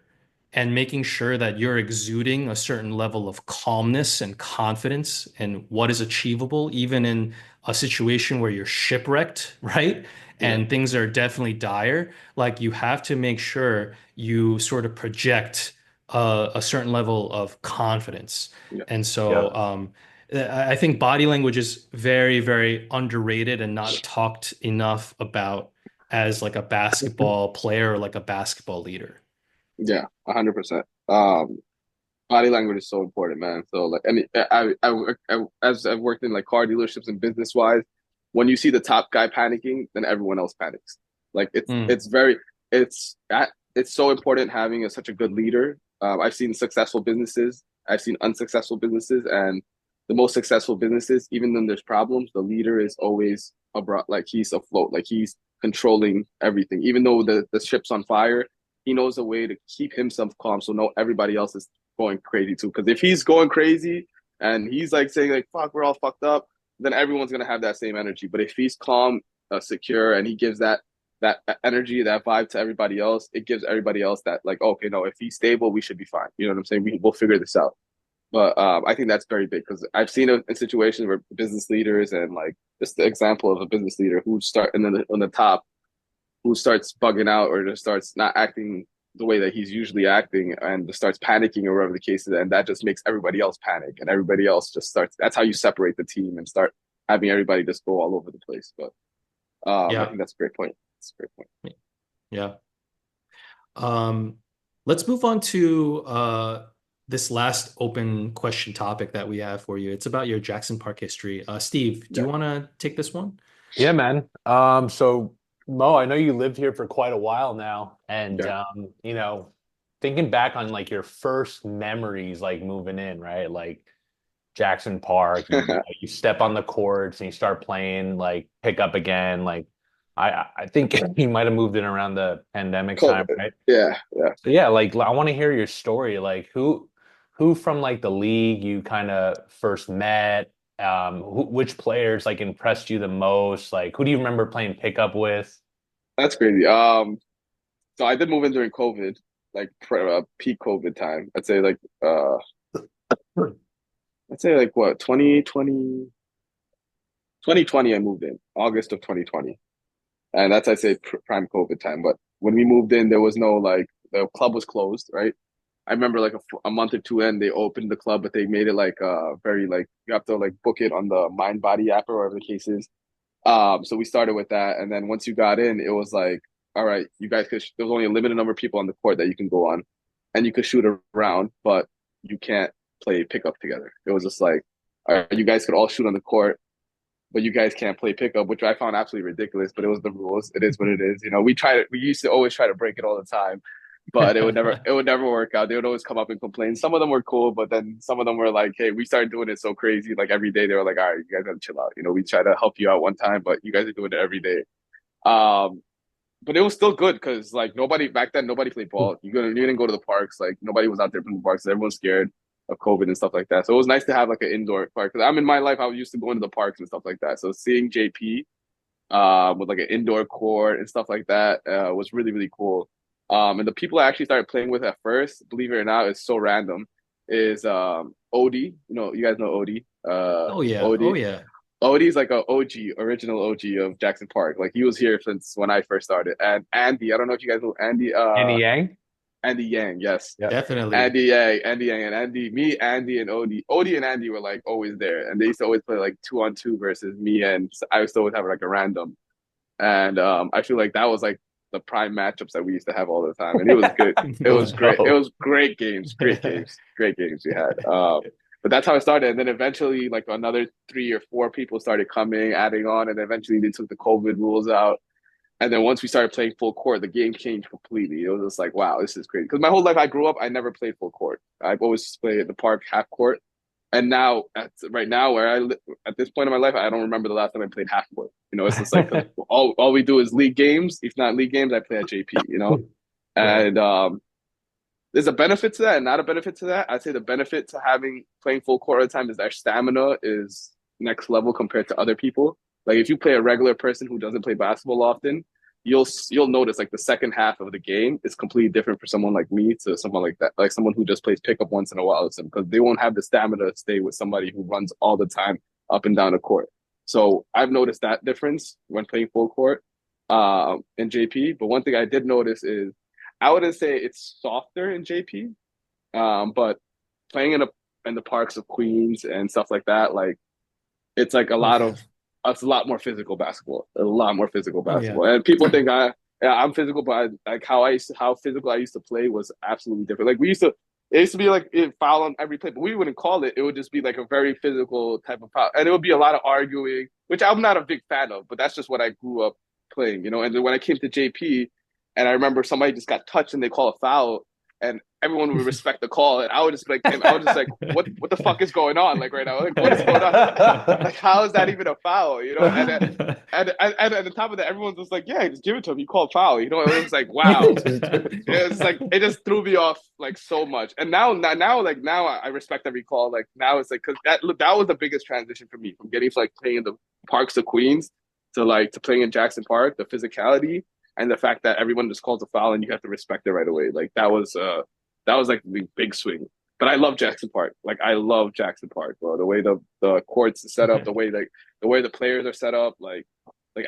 and making sure that you're exuding a certain level of calmness and confidence in what is achievable, even in a situation where you're shipwrecked, right? Yeah. And things are definitely dire. Like you have to make sure you sort of project a certain level of confidence. Yeah. And yeah, so I think body language is very, very underrated and not talked enough about as like a basketball player or like a basketball leader? Yeah, 100%. Body language is so important, man. So like, and as I've worked in like car dealerships and business wise, when you see the top guy panicking, then everyone else panics. Like Mm, it's it's so important having such a good leader. I've seen successful businesses, I've seen unsuccessful businesses, and the most successful businesses, even when there's problems, the leader is always abroad, like he's afloat, like he's controlling everything. Even though the ship's on fire, he knows a way to keep himself calm, so no everybody else is going crazy too. Because if he's going crazy and he's like saying like "fuck, we're all fucked up," then everyone's gonna have that same energy. But if he's calm, secure, and he gives that energy, that vibe to everybody else, it gives everybody else that like, okay, no, if he's stable, we should be fine. You know what I'm saying? We'll figure this out. But I think that's very big because I've seen it in situations where business leaders and like just the example of a business leader who start and then on the top who starts bugging out or just starts not acting the way that he's usually acting and just starts panicking or whatever the case is, and that just makes everybody else panic and everybody else just starts. That's how you separate the team and start having everybody just go all over the place. But I yeah. think that's a great point. That's a great point. Yeah. Um, let's move on to this last open question topic that we have for you. It's about your Jackson Park history. Steve, do Yeah, you want to take this one? Yeah, man. So Mo, I know you lived here for quite a while now, and yeah. thinking back on like your first memories, like moving in, right? Like Jackson Park, you step on the courts and you start playing like pick up again. Like I think you might have moved in around the pandemic time, COVID. right? Yeah, yeah. So yeah, like I want to hear your story. Like who from like the league you kind of first met? Which players like impressed you the most? Like who do you remember playing pickup with? That's crazy. So I did move in during COVID, like peak COVID time. I'd say like what 2020 I moved in August of 2020, and that's I'd say prime COVID time. But when we moved in, there was no like the club was closed, right? I remember like a month or two in, they opened the club, but they made it like very like you have to like book it on the Mind Body app or whatever the case is. So we started with that, and then once you got in, it was like, all right, you guys could. There was only a limited number of people on the court that you can go on, and you could shoot around, but you can't play pickup together. It was just like, all right, you guys could all shoot on the court, but you guys can't play pickup, which I found absolutely ridiculous. But it was the rules. It is what it is. You know, we used to always try to break it all the time, but it would never work out. They would always come up and complain. Some of them were cool, but then some of them were like, hey, we started doing it so crazy, like every day. They were like, all right, you guys gotta chill out. You know, we try to help you out one time, but you guys are doing it every day. Um, but it was still good because like nobody back then, nobody played ball. You didn't go to the parks. Like nobody was out there playing the parks. Everyone's scared of COVID and stuff like that. So it was nice to have like an indoor park. Because I'm in my life, I was used to going to the parks and stuff like that. So seeing JP with like an indoor court and stuff like that was really really cool. And the people I actually started playing with at first, believe it or not, is so random. Is Odie? You know, you guys know Odie. Oh yeah. Oh Odie. yeah. Odie's like a OG, original OG of Jackson Park. Like he was here since when I first started. And Andy, I don't know if you guys know Andy. Andy Yang? Andy Yang, yes. Yeah. Definitely. Andy Yang, and Andy, me, Andy, and Odie. Odie and Andy were like always there, and they used to always play like 2-on-2 versus me, and I used to always have like a random. And I feel like that was like the prime matchups that we used to have all the time, and it was good. It Oh was great. It no. was great games we had. But that's how it started, and then eventually, like another 3 or 4 people started coming, adding on, and eventually they took the COVID rules out. And then once we started playing full court, the game changed completely. It was just like, wow, this is crazy. Because my whole life I grew up, I never played full court. I've always played at the park half court. And now, right now, at this point in my life, I don't remember the last time I played half court. You know, it's just like all we do is league games. If not league games, I play at JP. You know, Right. and there's a benefit to that and not a benefit to that. I'd say the benefit to having playing full court all the time is their stamina is next level compared to other people. Like if you play a regular person who doesn't play basketball often, you'll notice like the second half of the game is completely different for someone like me to someone like that, like someone who just plays pickup once in a while, because they won't have the stamina to stay with somebody who runs all the time up and down the court. So I've noticed that difference when playing full court in JP. But one thing I did notice is I wouldn't say it's softer in JP, but playing in the parks of Queens and stuff like that, like it's like Oh yeah. it's a lot more physical basketball, a lot more physical Oh yeah. basketball. And people think yeah, I'm physical, but like how physical I used to play was absolutely different. Like it used to be like it foul on every play, but we wouldn't call it. It would just be like a very physical type of foul, and it would be a lot of arguing, which I'm not a big fan of. But that's just what I grew up playing, you know. And then when I came to JP, and I remember somebody just got touched and they call a foul, and everyone would respect the call, and I would just be like, damn, I was just like, what the fuck is going on, like right now, like what is going on, like how is that even a foul, you know? And on top of that, everyone's just like, yeah, just give it to him, you called foul, you know? It was like, wow, it's like it just threw me off like so much. And now I respect every call. Like now it's like because that was the biggest transition for me from getting to like playing in the parks of Queens to playing in Jackson Park, the physicality and the fact that everyone just calls a foul and you have to respect it right away. Like that was like the big swing. But I love Jackson Park. Like I love Jackson Park, bro. The way the courts are set up, the way the players are set up, like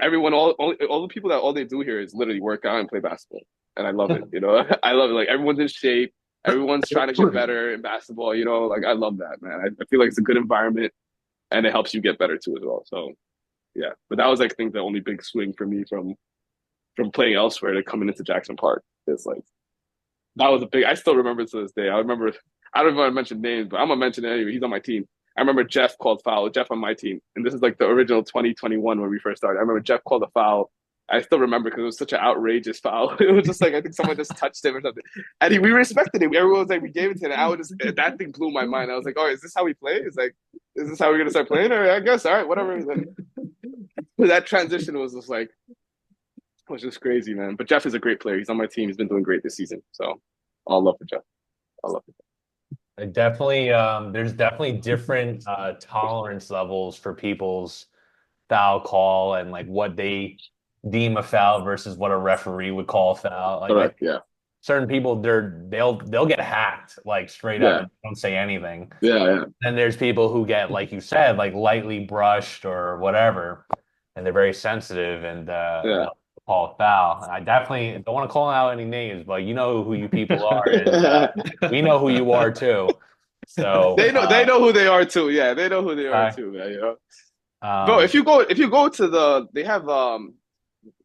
everyone, all the people that all they do here is literally work out and play basketball, and I love it. You know, I love it. Like everyone's in shape, everyone's trying to get better in basketball. You know, like I love that, man. I feel like it's a good environment, and it helps you get better too as well. So yeah, but that was like, I think the only big swing for me from playing elsewhere to coming into Jackson Park. It's like that was a big. I still remember to this day. I remember. I don't even want to mention names, but I'm gonna mention it anyway. He's on my team. I remember Jeff called foul. Jeff on my team, and this is like the original 2021 when we first started. I remember Jeff called a foul. I still remember because it was such an outrageous foul. It was just like I think someone just touched him or something, and we respected him. Everyone was like, we gave it to him. That thing blew my mind. I was like, oh, is this how we play? It's like, is this how we're gonna start playing? Or I guess all right, whatever. That transition was just like. Was just crazy, man. But Jeff is a great player. He's on my team. He's been doing great this season. So all love for Jeff. All love for Jeff. I definitely, there's definitely different tolerance levels for people's foul call and like what they deem a foul versus what a referee would call a foul. Like Yeah. certain people, they'll get hacked like straight up and don't say anything. Yeah. Then there's people who get, like you said, like lightly brushed or whatever, and they're very sensitive and they'll call a foul. I definitely don't want to call out any names, but you know who you people are, and we know who you are too. So they know who they are too. Yeah, they know who they are too, man. You know, bro. If you go to they have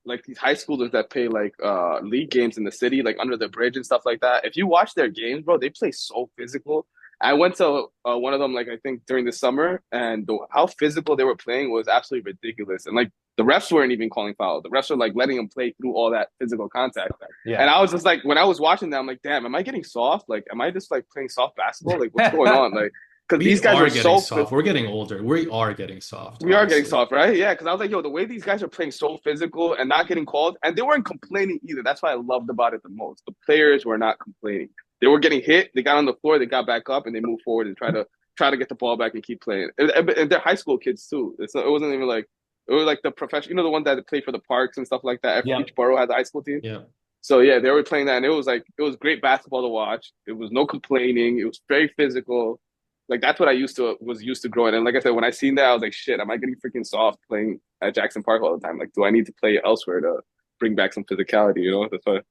like these high schoolers that play like league games in the city, like under the bridge and stuff like that. If you watch their games, bro, they play so physical. I went to one of them, like I think during the summer, and how physical they were playing was absolutely ridiculous. And like the refs weren't even calling fouls. The refs were like letting them play through all that physical contact. Yeah. And I was just like, when I was watching that, I'm like, damn, am I getting soft? Like, am I just like playing soft basketball? Like, what's going on? Like, because these guys are so soft. We're getting older. We are getting soft. We are getting soft, right? Yeah, because I was like, yo, the way these guys are playing so physical and not getting called, and they weren't complaining either. That's what I loved about it the most. The players were not complaining. They were getting hit. They got on the floor. They got back up, and they moved forward and try to get the ball back and keep playing. And they're high school kids too. It wasn't even like it was like the professional, you know, the ones that play for the parks and stuff like that. Each borough has a high school team. Yeah. So yeah, they were playing that, and it was great basketball to watch. It was no complaining. It was very physical. Like that's what I was used to growing. And like I said, when I seen that, I was like, shit, am I getting freaking soft playing at Jackson Park all the time? Like, do I need to play elsewhere to bring back some physicality? You know, that's what.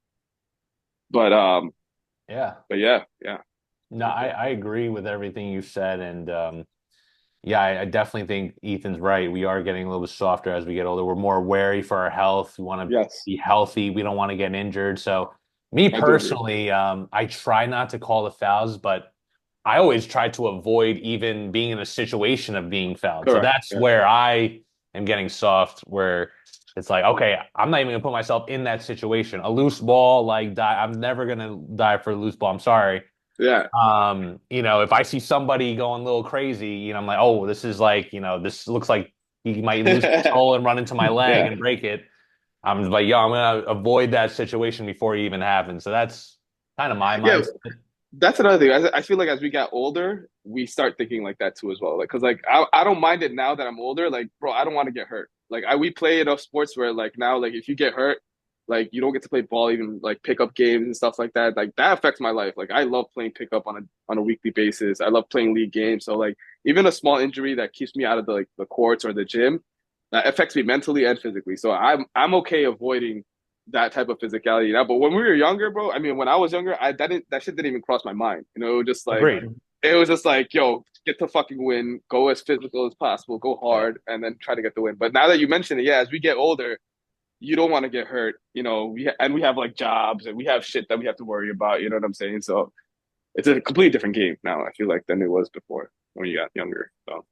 But yeah. No, I agree with everything you said, and yeah, I definitely think Ethan's right. We are getting a little bit softer as we get older. We're more wary for our health. We want to be healthy. We don't want to get injured. So, me personally, I try not to call the fouls, but I always try to avoid even being in a situation of being fouled. Correct. So that's where I am getting soft, where it's like, okay, I'm not even gonna put myself in that situation. A loose ball, like I'm never gonna die for a loose ball. I'm sorry. Yeah. You know, if I see somebody going a little crazy, you know, I'm like, oh, this is like, you know, this looks like he might lose control and run into my leg and break it. I'm just like, yo, I'm gonna avoid that situation before it even happens. So that's kind of my mindset. That's another thing. I feel like as we got older, we start thinking like that too as well. Like, cause like I don't mind it now that I'm older. Like, bro, I don't want to get hurt. Like we play enough sports where like now, like if you get hurt, like you don't get to play ball, even like pickup games and stuff like that. Like that affects my life. Like I love playing pickup on a weekly basis. I love playing league games. So like even a small injury that keeps me out of the courts or the gym, that affects me mentally and physically. So I'm okay avoiding that type of physicality now. But when we were younger, bro, I mean, when I was younger, that shit didn't even cross my mind. You know, it was just like it was just like, yo, get to fucking win, go as physical as possible, go Yeah. hard, and then try to get the win. But now that you mention it, yeah, as we get older, you don't want to get hurt. We have like jobs and we have shit that we have to worry about. You know what I'm saying? So it's a completely different game now. I feel like than it was before when you got younger. So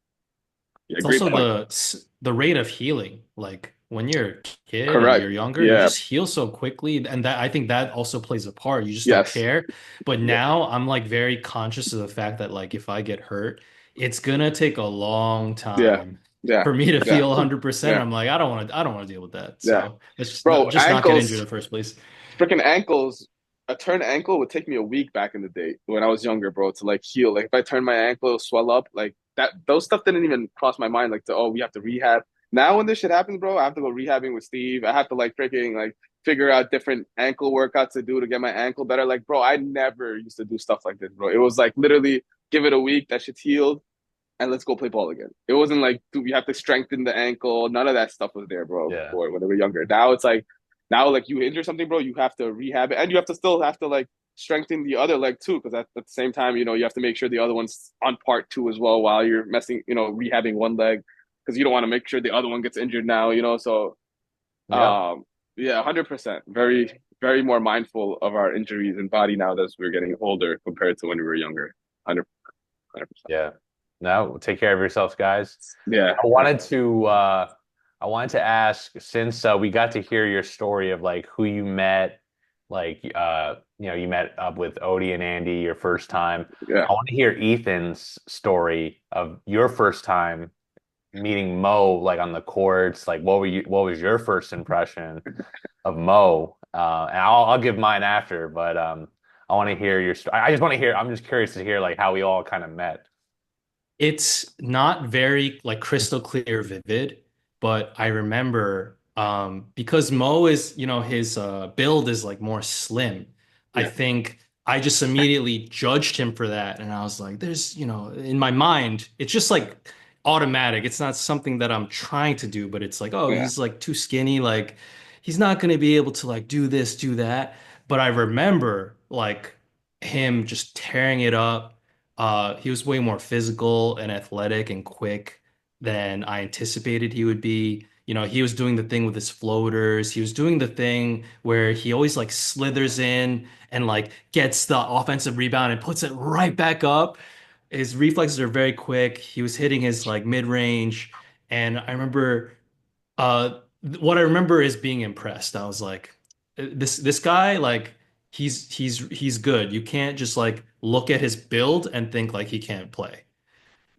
yeah, It's great also point. the rate of healing. Like when you're a kid and Correct. you're younger, you Yeah. just heal so quickly, and that I think that also plays a part. You just don't Yes. care. But Yeah. now I'm like very conscious of the fact that like if I get hurt, it's gonna take a long Yeah. time Yeah. for me to Yeah. feel 100%. Yeah. I'm like, I don't want to deal with that. Yeah. So let's just Bro, not get injured ankles. in the first place. Freaking ankles, a turned ankle would take me a week back in the day when I was younger, bro, to like heal. Like if I turn my ankle, it'll swell up. Like that, those stuff didn't even cross my mind. Like, we have to rehab. Now when this shit happens, bro, I have to go rehabbing with Steve. I have to like freaking like figure out different ankle workouts to do to get my ankle better. Like, bro, I never used to do stuff like this, bro. It was like literally give it a week, that shit's healed, and let's go play ball again. It wasn't like, dude, we have to strengthen the ankle. None of that stuff was there, bro, Yeah. before when they were younger. Now it's like, now like you injure something, bro, you have to rehab it, and you have to still have to like strengthen the other leg too, because at the same time, you have to make sure the other one's on part two as well while you're rehabbing one leg, because you don't want to make sure the other one gets injured now. So, Yep. yeah, 100%. Very, very more mindful of our injuries and body now that we're getting older compared to when we were younger. 100%. Yeah. No, take care of yourselves, guys. Yeah. I wanted to ask, since we got to hear your story of like who you met, like you met up with Odie and Andy your first time. Yeah. I want to hear Ethan's story of your first time meeting Moe, like on the courts. Like what was your first impression of Moe? And I'll give mine after, but I want to hear your story. I just want to hear, I'm just curious to hear like how we all kind of met. It's not very like crystal clear vivid, but I remember because Mo is, his build is like more slim. I Yeah. think I just immediately judged him for that. And I was like, there's, in my mind, it's just like automatic. It's not something that I'm trying to do, but it's like, oh, Yeah. he's like too skinny. Like he's not going to be able to like do this, do that. But I remember like him just tearing it up. He was way more physical and athletic and quick than I anticipated he would be. He was doing the thing with his floaters. He was doing the thing where he always like slithers in and like gets the offensive rebound and puts it right back up. His reflexes are very quick. He was hitting his like mid-range. And I remember what I remember is being impressed. I was like, this guy, like he's good. You can't just like look at his build and think like he can't play.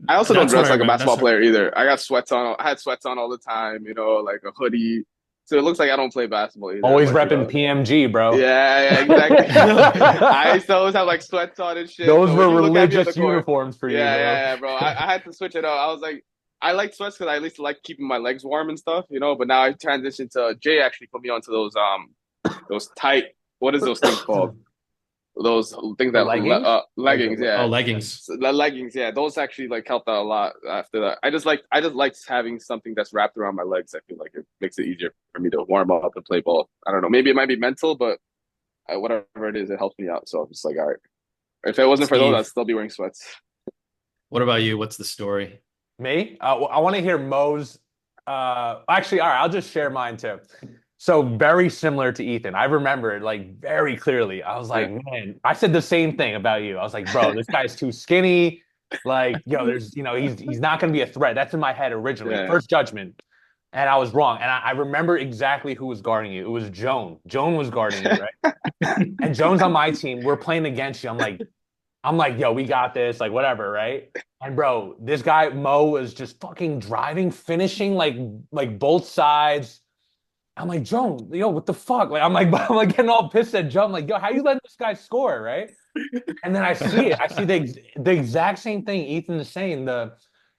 I also don't That's what dress I like a remember. basketball player either. I got sweats on. I had sweats on all the time, like a hoodie. So it looks like I don't play basketball either. Always But repping PMG, bro. yeah, yeah, exactly. I used to always have like sweats on and shit. Those So when were you look at me on the religious court, uniforms for you, yeah, bro. yeah, yeah, bro. I had to switch it up. I was like, I like sweats because I at least like keeping my legs warm and stuff. But now I transitioned to Jay actually put me onto those tight. What is those things called? Those things The that leggings? Like leggings, Oh, yeah. leggings. So the leggings, yeah, those actually like helped out a lot after that. I just like having something that's wrapped around my legs. I feel like it makes it easier for me to warm up and play ball. I don't know. Maybe it might be mental, but whatever it is, it helps me out. So I'm just like, all right. If it wasn't for those, I'd Steve, still be wearing sweats. what about you? What's the story? Me? I want to hear Moe's. Actually, all right, I'll just share mine too. So very similar to Ethan. I remember it like very clearly. I was like, Yeah. man, I said the same thing about you. I was like, bro, this guy's too skinny. Like, there's, he's not going to be a threat. That's in my head originally. Yeah. First judgment. And I was wrong. And I remember exactly who was guarding you. It was Joan. Joan was guarding you, right? And Joan's on my team. We're playing against you. I'm like, yo, we got this, like whatever, right? And bro, this guy Moe was just fucking driving, finishing like both sides. I'm like, Joan, yo, what the fuck? Like, I'm like getting all pissed at Joan. I'm like, yo, how you letting this guy score, right? And then I see it. I see the exact same thing Ethan is saying.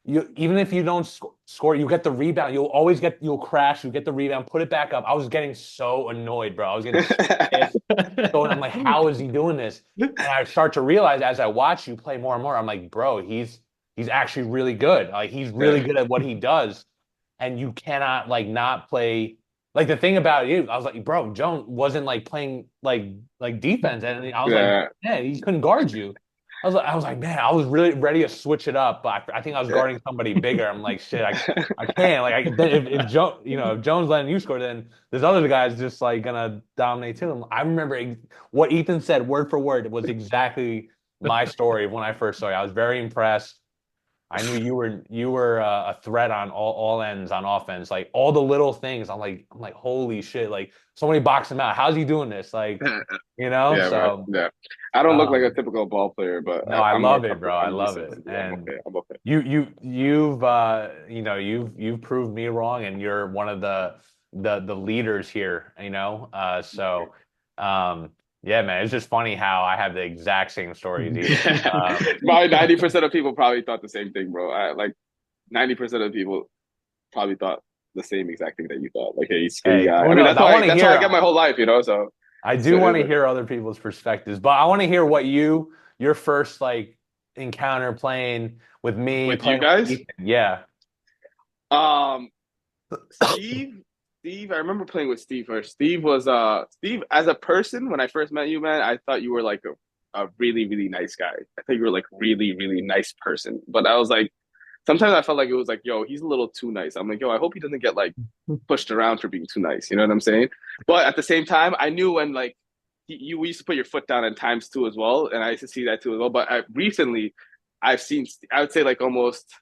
Even if you don't score, you get the rebound. You'll crash. You get the rebound, put it back up. I was getting so annoyed, bro. I was getting so pissed. So I'm like, how is he doing this? And I start to realize as I watch you play more and more, I'm like, bro, he's actually really good. Like he's really good at what he does, and you cannot like not play. Like the thing about you, I was like, bro, Joan wasn't like playing like defense, and I was like, Yeah. yeah, he couldn't guard you. I was like, man, I was really ready to switch it up, but I think I was Yeah. guarding somebody bigger. I'm like, shit, I can't. Like, if Joe, if Jones letting you score, then there's other guys just like gonna dominate too. I remember what Ethan said word for word was exactly my story of when I first saw you. I was very impressed. I knew you were a threat on all ends on offense, like all the little things. I'm like, holy shit! Like somebody box him out. How's he doing this? Like, Yeah, man. so. Yeah. I don't look like a Um, typical ball player, but no, I I'm love it, bro. I I'm love decent. it. Yeah, I'm And okay. I'm okay. you've proved me wrong, and you're one of the leaders here, so um yeah, man, it's just funny how I have the exact same story as Ethan. Probably 90% of people probably thought the same thing, bro. Like 90% of people probably thought the same exact thing that you thought. Like, hey, he's a skinny Hey, guy. who I mean, knows? that's how I get my whole life, So, I so do want to hear other people's perspectives, but I want to hear what your first like encounter playing with me, with you playing with guys, Ethan. Yeah. um, Steve, I remember playing with Steve first. Steve as a person when I first met you, man. I thought you were like a really really nice guy. I thought you were like really really nice person. But I was like, sometimes I felt like it was like, yo, he's a little too nice. I'm like, yo, I hope he doesn't get like pushed around for being too nice. You know what I'm saying? But at the same time, I knew when like you used to put your foot down at times too as well, and I used to see that too as well. But recently, I've seen I would say like almost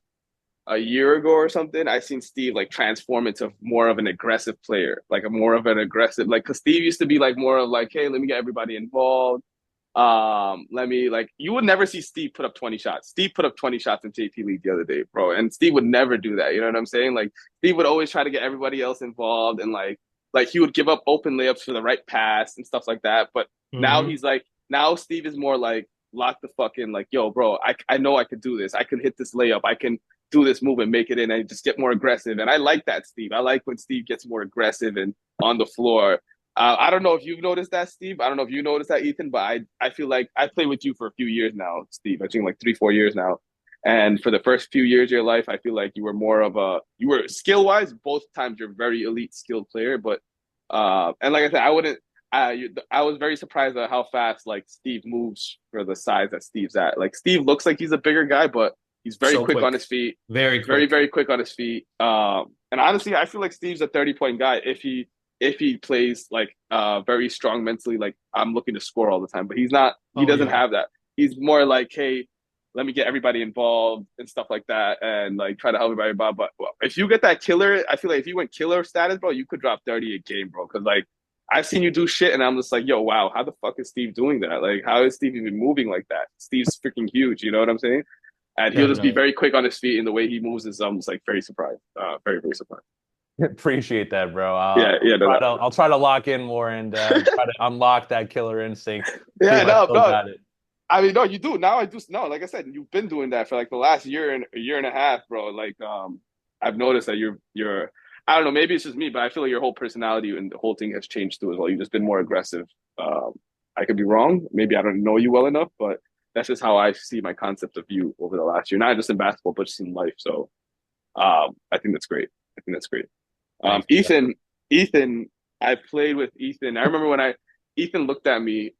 a year ago or something, I seen Steve like transform into more of an aggressive player, like a more of an aggressive, like, cause Steve used to be like more of like, hey, let me get everybody involved. Let me like, you would never see Steve put up 20 shots. Steve put up 20 shots in JP League the other day, bro. And Steve would never do that. You know what I'm saying? Like Steve would always try to get everybody else involved and like he would give up open layups for the right pass and stuff like that. But now Hmm. he's like, now Steve is more like, lock the fuck in, like, yo, bro, I know I could do this. I can hit this layup. I can do this move and make it in and just get more aggressive. And I like that, Steve. I like when Steve gets more aggressive and on the floor. I don't know if you've noticed that, Steve. I don't know if you noticed that, Ethan, but I feel like I played with you for a few years now, Steve. I think like 3, 4 years now. And for the first few years of your life, I feel like you were more of you were skill wise, both times you're a very elite skilled player. But, and like I said, I was very surprised at how fast like Steve moves for the size that Steve's at. Like Steve looks like he's a bigger guy, but he's very So quick on quick, his feet, very very, quick. very quick on his feet. And honestly, I feel like Steve's a 30-point guy if he plays like very strong mentally, like I'm looking to score all the time. But he's not. He Oh doesn't yeah. have that. He's more like, hey, let me get everybody involved and stuff like that, and like try to help everybody. But if you get that killer, I feel like if you went killer status, bro, you could drop 30 a game, bro. Because like I've seen you do shit, and I'm just like, yo, wow, how the fuck is Steve doing that? Like, how is Steve even moving like that? Steve's freaking huge. You know what I'm saying? And he'll just be Definitely. very quick on his feet, and the way he moves is just like very surprised, very very surprised. Appreciate that, bro. Yeah, yeah, no, no. I'll try to lock in more and try to unlock that killer instinct. See if Yeah, I no, still no. got it. I mean, no, you do now. I do. No, like I said, you've been doing that for like the last year and a year and a half, bro. Like, I've noticed that you're. I don't know. Maybe it's just me, but I feel like your whole personality and the whole thing has changed too as well. You've just been more aggressive. I could be wrong. Maybe I don't know you well enough, but that's just how I see my concept of you over the last year, not just in basketball, but just in life. So, I think that's great. I think that's great. Thanks. Ethan, I played with Ethan. I remember when Ethan looked at me,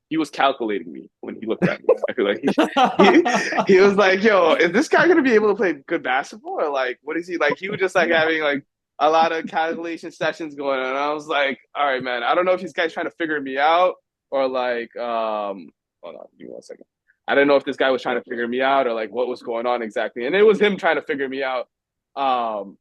he was calculating me when he looked at me. I feel like he, he was like, yo, is this guy gonna be able to play good basketball? Or like what is he like? He was just like having like a lot of calculation sessions going on. And I was like, all right, man, I don't know if this guy's trying to figure me out or like hold on, give me 1 second. I don't know if this guy was trying to figure me out or like what was going on exactly. And it was him trying to figure me out. Um,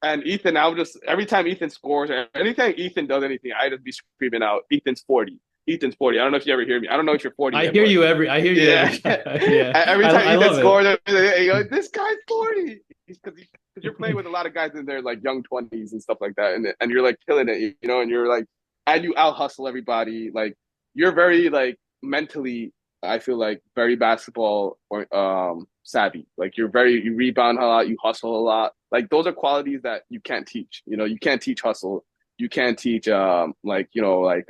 and Ethan, I would just every time Ethan scores or anytime Ethan does anything, I just be screaming out, Ethan's 40. Ethan's 40. I don't know if you ever hear me. I don't know if you're 40 I yet, hear but you every I hear you yeah. every time. Yeah. Every time I Ethan love it. scores, you go, this guy's 40. Because you're playing with a lot of guys in their like young 20s and stuff like that. And you're like killing it, and you're like, and you out hustle everybody. Like, you're very like mentally, I feel like very basketball or savvy. Like you rebound a lot, you hustle a lot. Like those are qualities that you can't teach. You can't teach hustle. You can't teach like like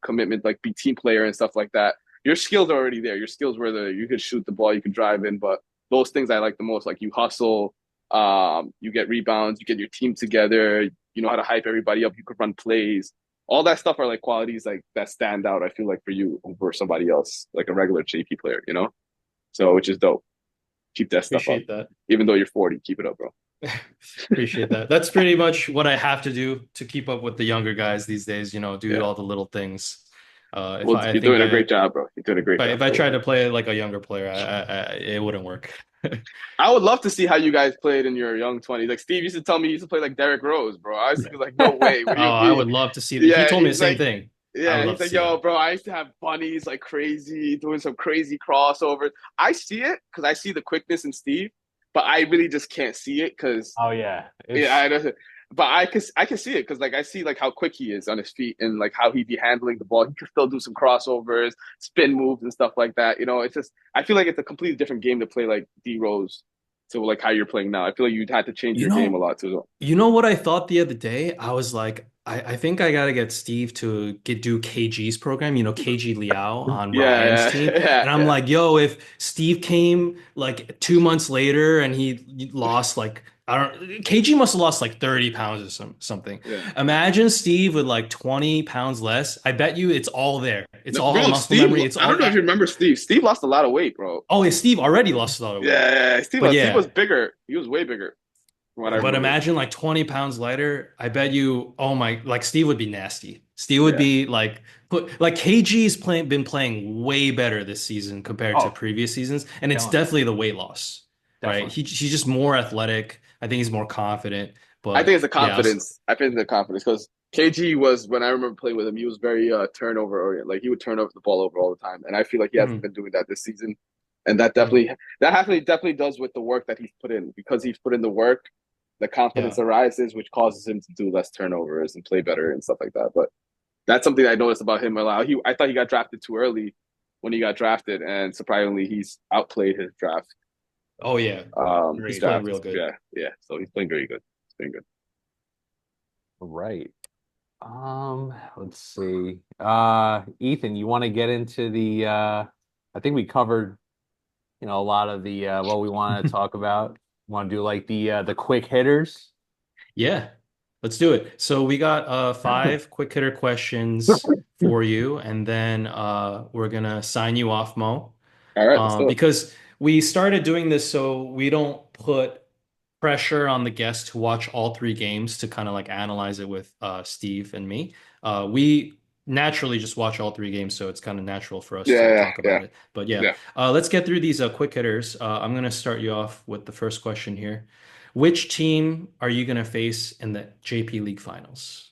commitment, like be team player and stuff like that. Your skills are already there. Your skills were there. You could shoot the ball, you could drive in, but those things I like the most. Like you hustle, you get rebounds, you get your team together, you know how to hype everybody up, you could run plays. All that stuff are like qualities like that stand out, I feel like, for you over somebody else, like a regular JP player, you know? So which is dope. Keep that stuff up. Appreciate that. Even though you're 40, keep it up, bro. Appreciate that. That's pretty much what I have to do to keep up with the younger guys these days, do Yeah. all the little things. If Well, I you're think doing a I great job, bro. You're doing a great job. if I tried to play like a younger player, it wouldn't work. I would love to see how you guys played in your young 20s. Like Steve used to tell me he used to play like Derrick Rose, bro. I was thinking like, no way. Would Oh, you I be? would love to see that. He Yeah, told me the same thing. I would love to see yo, that. bro, I used to have bunnies like crazy, doing some crazy crossovers. I see it because I see the quickness in Steve, but I really just can't see it because Oh yeah, yeah, it's but I can see it because like I see like how quick he is on his feet and like how he'd be handling the ball. He could still do some crossovers, spin moves and stuff like that. It's just I feel like it's a completely different game to play like D Rose to like how you're playing now. I feel like you'd had to change You your game a know, lot too. You know what I thought the other day? I was like, I think I gotta get Steve to do KG's program, KG Liao on Ryan's Yeah, team. yeah, And I'm yeah, like, yo, if Steve came like 2 months later and he lost like I don't KG must have lost like 30 pounds or something. yeah. Imagine Steve with like 20 pounds less. I bet you it's all there. It's No, all bro, muscle Steve. memory. It's I all don't know if you remember Steve. Steve lost a lot of weight, bro. oh, yeah, Steve already lost a lot of weight. Yeah, But Steve was yeah. bigger. He was way bigger from what I But remember. imagine like 20 pounds lighter. I bet you, oh my, like Steve would be nasty. Steve would Yeah. be like KG's been playing way better this season compared to oh previous seasons. And it's killing it, definitely the weight loss, right? definitely. He's just more athletic. I think he's more confident. I think But it's the yeah, confidence. I think it's the confidence because KG was when I remember playing with him, he was very turnover oriented. Like he would turn over the ball over all the time, and I feel like he hasn't mhm, been doing that this season. And mhm. that definitely does with the work that he's put in because he's put in the work. The confidence Yeah. arises, which causes him to do less turnovers and play better and stuff like that. But that's something I noticed about him a lot. I thought he got drafted too early when he got drafted, and surprisingly, he's outplayed his draft. Oh yeah. His He's Agreed. playing draft. real good. Yeah, yeah. So he's playing very good. He's playing good. Right. Let's see. Ethan, you want to get into the I think we covered, a lot of the what we want to talk about. Want to do like the quick hitters? Yeah, let's do it. So we got five quick hitter questions for you, and then we're gonna sign you off, Mo. All right, let's do it. Because we started doing this so we don't put pressure on the guest to watch all three games to kind of like analyze it with Steve and me. We naturally just watch all three games, so it's kind of natural for us to Yeah, talk yeah, about it. But yeah, yeah. let's get through these quick hitters. I'm gonna start you off with the first question here. Which team are you gonna face in the JP League Finals?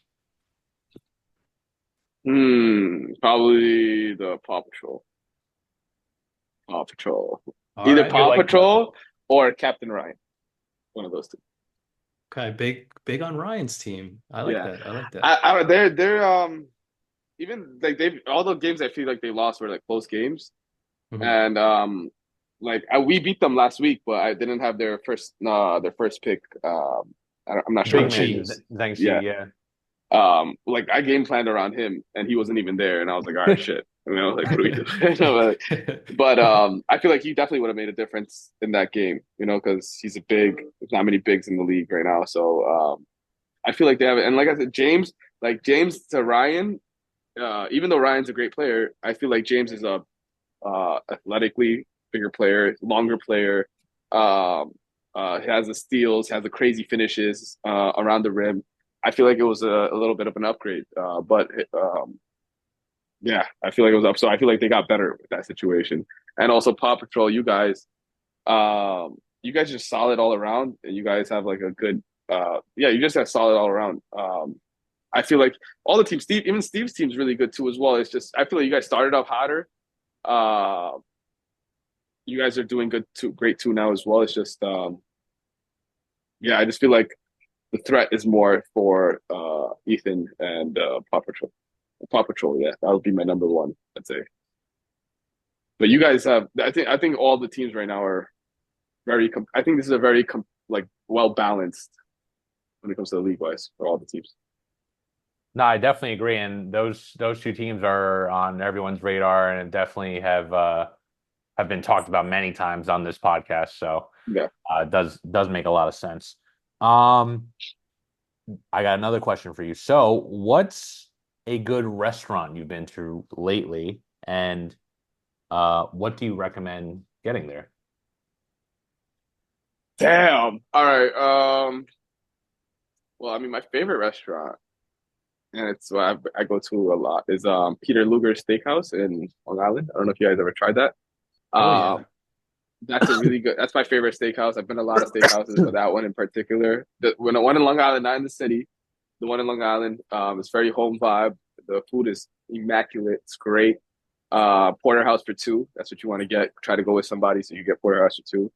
Probably the Paw Patrol. Paw Patrol. All Either right. You Paw like Paw Patrol Patrol? or Captain Ryan. One of those two. Okay, big on Ryan's team. I like Yeah. that. I like that. They're even like they've all the games I feel like they lost were like close games. Mhm. And we beat them last week, but I didn't have their first pick. I'm not sure Big Oh, what his name man, is. geez. thanks you. Yeah. Yeah. Like I game planned around him and he wasn't even there, and I was like, all right, shit. I mean, I was like, what do we do? But I feel like he definitely would have made a difference in that game, because there's not many bigs in the league right now. So I feel like they have it. And like I said, James to Ryan, even though Ryan's a great player, I feel like James is a athletically bigger player, longer player. Um, has the steals, has the crazy finishes around the rim. I feel like it was a little bit of an upgrade, but yeah, I feel like it was up. So I feel like they got better with that situation. And also Paw Patrol, you guys are just solid all around, and you guys have like a good, yeah, you just have solid all around. I feel like all the teams, even Steve's team's really good too as well. It's just I feel like you guys started off hotter. Uh, you guys are doing good too, great too now as well. It's just, yeah, I just feel like the threat is more for Ethan and Paw Patrol. Paw Patrol, yeah, that would be my number one, I'd say. But you guys have, I think all the teams right now are I think this is a very like well balanced when it comes to the league wise for all the teams. No, I definitely agree, and those two teams are on everyone's radar, and definitely have been talked about many times on this podcast. So Yeah. it does make a lot of sense. Um, I got another question for you. So, what's a good restaurant you've been to lately, and what do you recommend getting there? Damn. All right. Well, I mean, my favorite restaurant, and it's what I go to a lot, is Peter Luger's Steakhouse in Long Island. I don't know if you guys ever tried that. Oh Um, yeah. that's a really good. That's my favorite steakhouse. I've been to a lot of steakhouses, but that one in particular, the one in Long Island, not in the city, the one in Long Island, it's very home vibe. The food is immaculate. It's great. Porterhouse for two. That's what you want to get. Try to go with somebody so you get porterhouse for two.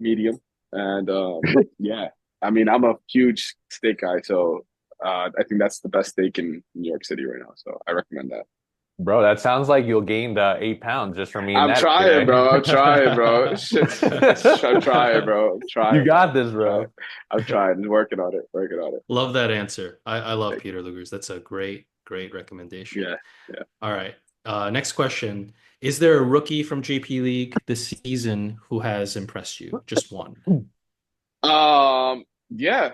Medium. And yeah, I mean, I'm a huge steak guy, so I think that's the best steak in New York City right now. So I recommend that. Bro, that sounds like you'll gain 8 pounds just from eating I'm that trying, today. bro. I'm trying, bro. Shit, I'm trying, bro. I'm You trying, got man. this, I'm trying. bro. I'm trying. Working on it. Working on it. Love that answer. I love Like, Peter Luger's. That's a great recommendation. yeah, yeah. All right. Next question. Is there a rookie from JP League this season who has impressed you? Just one. Yeah.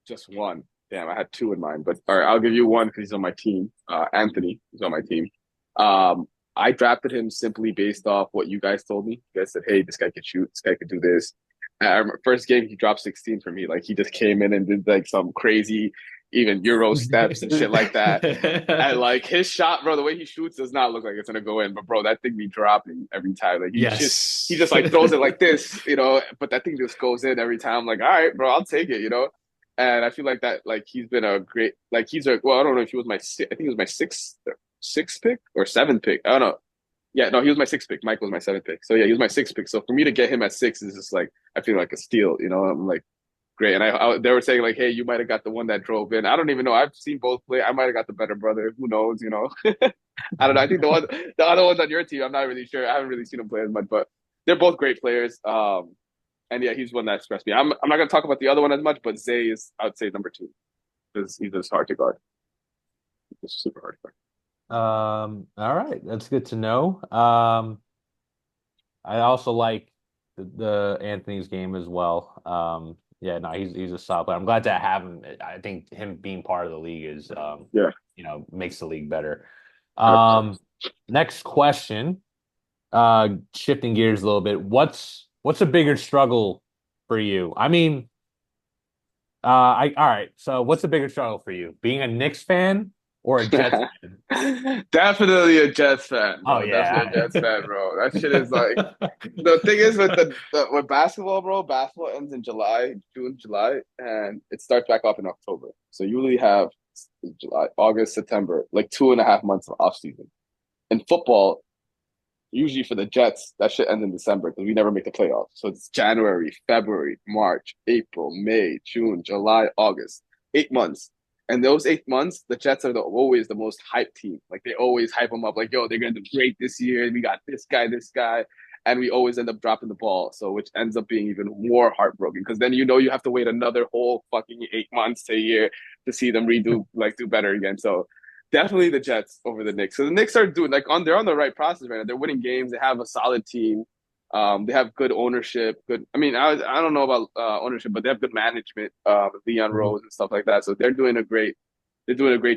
Just one. Damn, I had two in mind, but all right, I'll give you one because he's on my team. Anthony is on my team. I drafted him simply based off what you guys told me. You guys said, "Hey, this guy could shoot. This guy could do this." And I remember first game he dropped 16 for me. Like he just came in and did like some crazy, even Euro steps and shit like that. And like his shot, bro, the way he shoots does not look like it's gonna go in. But bro, that thing be dropping every time. Like he Yes. just like throws it like this, but that thing just goes in every time. I'm like, all right, bro, I'll take it. And I feel like that, like he's been a great, like well, I don't know if he was I think he was my sixth pick or seventh pick. I don't know. Yeah, no, he was my sixth pick. Mike was my seventh pick. So yeah, he was my sixth pick. So for me to get him at six is just like I feel like a steal. I'm like great. And they were saying like, hey, you might have got the one that drove in. I don't even know. I've seen both play. I might have got the better brother. Who knows? I don't know. I think the other ones on your team, I'm not really sure. I haven't really seen them play as much, but they're both great players. And yeah, he's one that expressed me. I'm not gonna talk about the other one as much, but Zay is, I would say, number two because he's just hard to guard. He's super hard to guard. All right, that's good to know. I also like the Anthony's game as well. Yeah, no, he's a solid player. I'm glad to have him. I think him being part of the league is Yeah, makes the league better. 100%. Next question. Shifting gears a little bit. What's a bigger struggle for you? I mean, all right. So what's a bigger struggle for you? Being a Knicks fan or a Jets fan? Definitely a Jets fan, Oh bro. Definitely yeah. a Jets fan, bro. That shit is like the thing is with with basketball, bro. Basketball ends in June, July, and it starts back off in October. So you really have July, August, September, like 2.5 months of off season. In football, usually for the Jets, that shit ends in December because we never make the playoffs. So it's January, February, March, April, May, June, July, August. 8 months. And those 8 months, the Jets are always the most hyped team. Like they always hype them up, like, yo, they're gonna do great this year. We got this guy, this guy. And we always end up dropping the ball. So which ends up being even more heartbroken because then you have to wait another whole fucking 8 months to a year to see them do better again. So definitely the Jets over the Knicks. So the Knicks are doing they're on the right process right now. They're winning games. They have a solid team. They have good ownership. Good. I mean, I don't know about ownership, but they have good management. Leon Mhm. Rose and stuff like that. So they're doing a great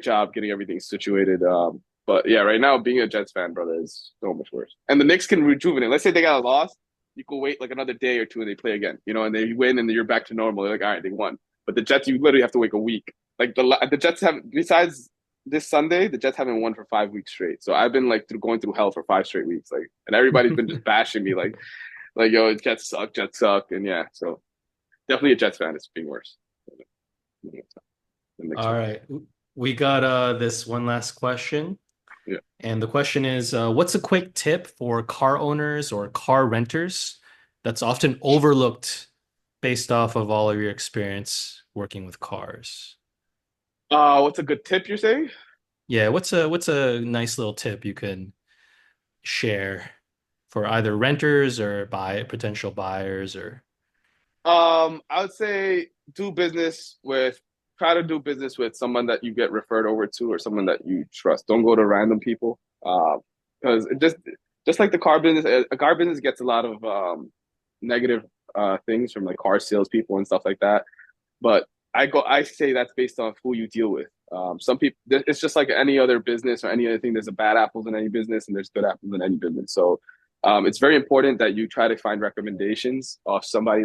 job getting everything situated. But yeah, right now being a Jets fan, brother, is so much worse. And the Knicks can rejuvenate. Let's say they got a loss, you can wait like another day or two and they play again. And they win and you're back to normal. They're like, all right, they won. But the Jets, you literally have to wait a week. Like the Jets have, besides this Sunday, the Jets haven't won for 5 weeks straight. So I've been going through hell for 5 straight weeks. Like, and everybody's been just bashing me, like yo, Jets suck, and yeah. So definitely a Jets fan. It's being worse. The Knicks All fan. right. We got this one last question. Yeah. And the question is, what's a quick tip for car owners or car renters that's often overlooked based off of all of your experience working with cars? What's a good tip you're saying? Yeah, what's a nice little tip you can share for either renters or potential buyers or I would say try to do business with someone that you get referred over to or someone that you trust. Don't go to random people. Because it just like the car business, a car business gets a lot of negative things from like car salespeople and stuff like that. But I say that's based on who you deal with. Some people, it's just like any other business or any other thing. There's a bad apples in any business, and there's good apples in any business. So, it's very important that you try to find recommendations of somebody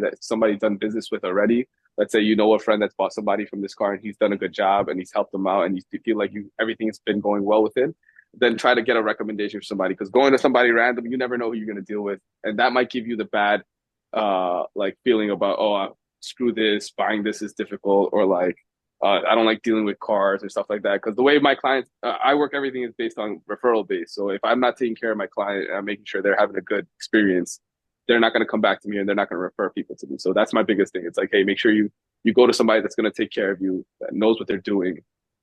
done business with already. Let's say you know a friend that's bought somebody from this car and he's done a good job and he's helped them out, and you feel like everything's been going well with him. Then try to get a recommendation from somebody, because going to somebody random, you never know who you're going to deal with, and that might give you the bad like feeling about, oh, screw this, buying this is difficult, or like I don't like dealing with cars or stuff like that. Because the way my clients, I work, everything is based on referral base. So if I'm not taking care of my client and I'm making sure they're having a good experience, they're not going to come back to me and they're not going to refer people to me. So that's my biggest thing. It's like, hey, make sure you go to somebody that's going to take care of you, that knows what they're doing,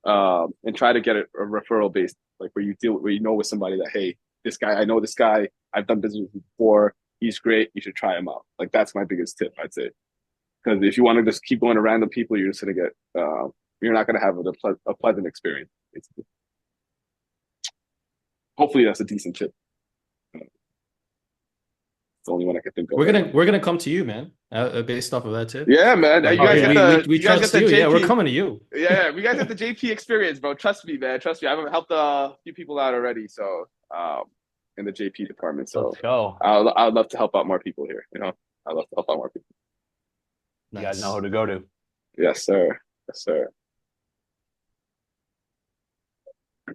and try to get a referral based, like where you know with somebody that, hey, this guy, I know this guy, I've done business with him before, he's great, you should try him out. Like that's my biggest tip, I'd say. Because if you want to just keep going to random people, you're just gonna get you're not gonna have a pleasant experience. Hopefully, that's a decent tip. It's the only one I can think of. We're gonna come to you, man, based off of that tip. Yeah, man. Like, You guys get we you guys trust get you. the JP. Yeah, we're coming to you. Yeah, we guys get the JP experience, bro. Trust me, man. Trust me. I've helped a few people out already, so in the JP department. So Let's go. I'd love to help out more people here. You know, I'd love to help out more people. You guys know who to go to. Yes, sir. Yes, sir.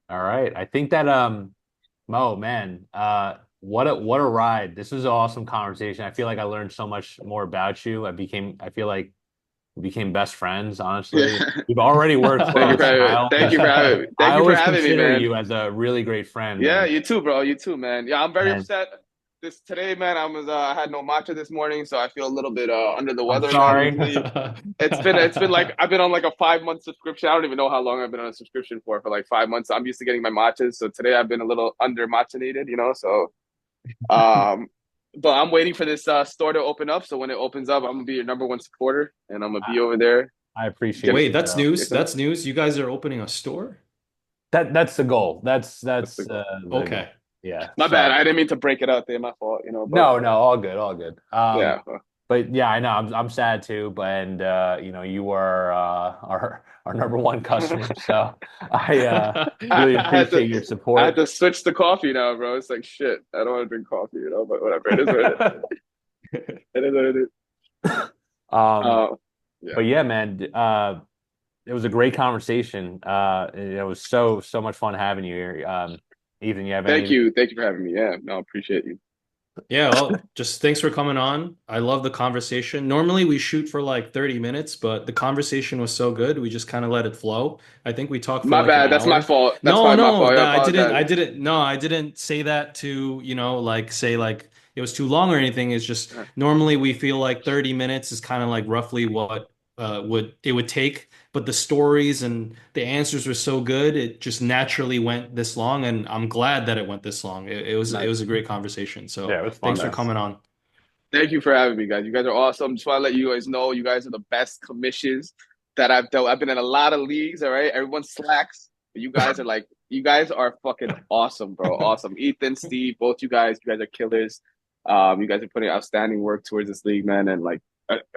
All right. I think that Mo, man, what a ride. This was an awesome conversation. I feel like I learned so much more about you. I feel like we became best friends, honestly. Yeah. We've already worked close. Thank you for having me. I Thank you for always having me, consider man. you as a really great friend, Yeah, man. you too, bro. You too, man. Yeah, I'm very And upset. Today, man, I had no matcha this morning, so I feel a little bit under the I'm weather, man. sorry. Usually, it's been like I've been on like a 5 month subscription. I don't even know how long I've been on a subscription for like 5 months. I'm used to getting my matchas, so today I've been a little under matchinated, you know. So, um, but I'm waiting for this store to open up. So when it opens up, I'm gonna be your number one supporter, and I'm gonna be over there. I appreciate Wait, it, that's bro. news. That's news. You guys are opening a store? That's the goal. That's That's the goal. the goal. Okay. Yeah. My So bad. I didn't mean to break it out there. My fault, you know. But no, all good, all good. yeah, But yeah, I know I'm sad too. But you know, you are our number one customer, so I really I had appreciate to your I had support. to switch to coffee now, bro. It's like shit. I don't want to drink coffee, you know, but whatever. It is what it is. It is what it is. Um, Yeah. but yeah, man, it was a great conversation. It was so much fun having you here. Ethan, you have Thank any? you. Thank you for having me. Yeah. No, appreciate you. Yeah, well, just thanks for coming on. I love the conversation. Normally we shoot for like 30 minutes, but the conversation was so good, we just kind of let it flow. I think we talked for My like an bad. That's my hour. fault. That's No, probably my no, fault. I that apologize. I didn't say that to, like say like it was too long or anything. It's just normally we feel like 30 minutes is kind of like roughly what would take, but the stories and the answers were so good, it just naturally went this long, and I'm glad that it went this long. It Nice. was a great conversation. Yeah, So it was fun, thanks for man. Nice. coming on. Thank you for having me, guys. You guys are awesome. Just want to let you guys know you guys are the best commissions that I've dealt. I've been in a lot of leagues, all right? Everyone slacks. But you guys are fucking awesome, bro. Awesome. Ethan, Steve, both you guys are killers. You guys are putting outstanding work towards this league, man. And like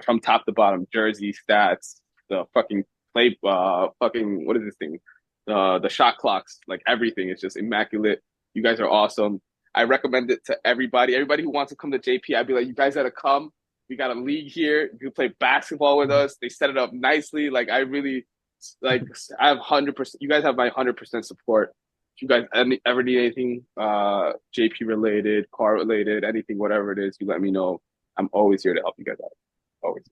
from top to bottom, jersey, stats, the fucking play, fucking, what is this thing? The shot clocks, like everything is just immaculate. You guys are awesome. I recommend it to everybody. Everybody who wants to come to JP, I'd be like, you guys gotta come. We got a league here. You can play basketball with us. They set it up nicely. Like I really, like I have 100%. You guys have my 100% support. If you guys ever need anything, JP related, car related, anything, whatever it is, you let me know. I'm always here to help you guys out. Always.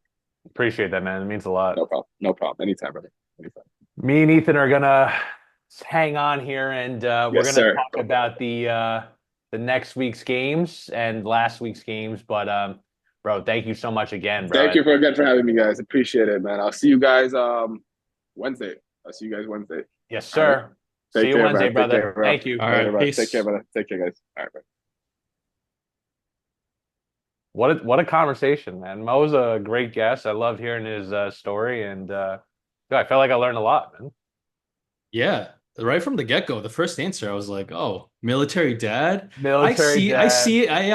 Appreciate that, man. It means a lot. No problem. No problem. Anytime, brother. Anytime. Me and Ethan are gonna hang on here, and we're Yes, gonna sir. talk about the next week's games and last week's games. But bro, thank you so much again, bro. Thank you again for having me, guys. Appreciate it, man. I'll see you guys Wednesday. I'll see you guys Wednesday. Yes, All right. sir. See Take you care, Wednesday, man. Take brother. care, bro. Thank you. All All right, right, bro. Take care, peace. brother. Take care, guys. All right, bro. What a conversation, man. Mo's a great guest. I loved hearing his story, and yeah, I felt like I learned a lot, man. Yeah, right from the get-go, the first answer, I was like, "Oh, military dad." Military dad. I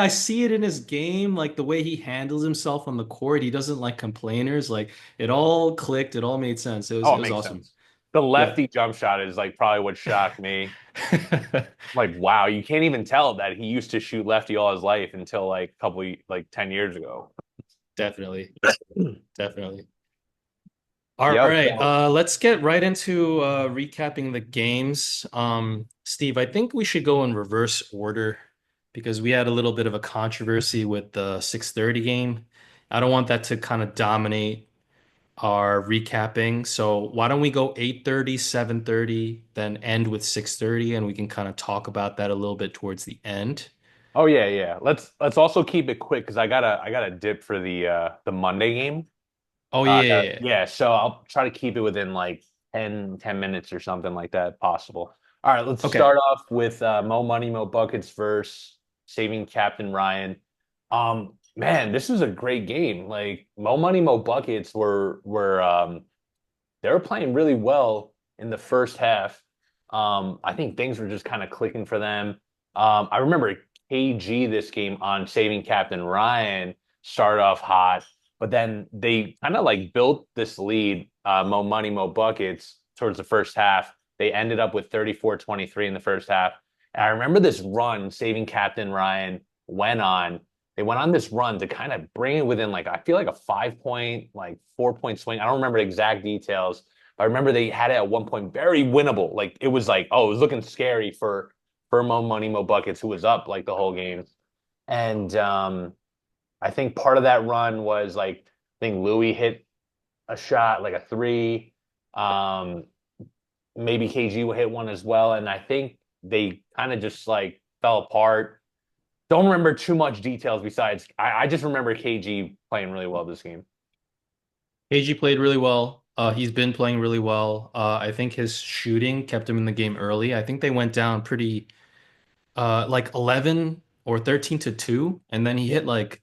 see it in his game, like the way he handles himself on the court. He doesn't like complainers. Like it all clicked. It all made sense. Oh, It it was makes awesome. sense. The Yeah. lefty jump shot is like probably what shocked me. Like, wow, you can't even tell that he used to shoot lefty all his life until like a couple like 10 years ago. Definitely. Definitely. All Yep. right, So, let's get right into recapping the games. Steve, I think we should go in reverse order because we had a little bit of a controversy with the 6:30 game. I don't want that to kind of dominate our recapping. So why don't we go 8:30, 7:30, then end with 6:30, and we can kind of talk about that a little bit towards the end. oh yeah, yeah. Let's also keep it quick because I got a dip for the Monday game. Oh yeah, yeah, yeah. Yeah, so I'll try to keep it within like 10 minutes or something like that, possible. All right, let's Okay. start off with Mo Money, Mo Buckets versus Saving Captain Ryan. Man, this was a great game. Like Mo Money, Mo Buckets were they were playing really well in the first half. I think things were just kind of clicking for them. I remember KG this game on Saving Captain Ryan started off hot, but then they kind of like built this lead, Mo Money, Mo Buckets towards the first half. They ended up with 34-23 in the first half. And I remember this run Saving Captain Ryan went on. They went on this run to kind of bring it within like I feel like a 5 point, like 4 point swing. I don't remember the exact details, but I remember they had it at one point very winnable. Like it was like, oh, it was looking scary for Mo Money, Mo Buckets, who was up like the whole game. And I think part of that run was like I think Louis hit a shot, like a three. Um, Maybe KG will hit one as well. And I think they kind of just like fell apart. Don't remember too much details besides I just remember KG playing really well this game. AG played really well. He's been playing really well. I think his shooting kept him in the game early. I think they went down pretty like 11 or 13 to 2, and then he hit like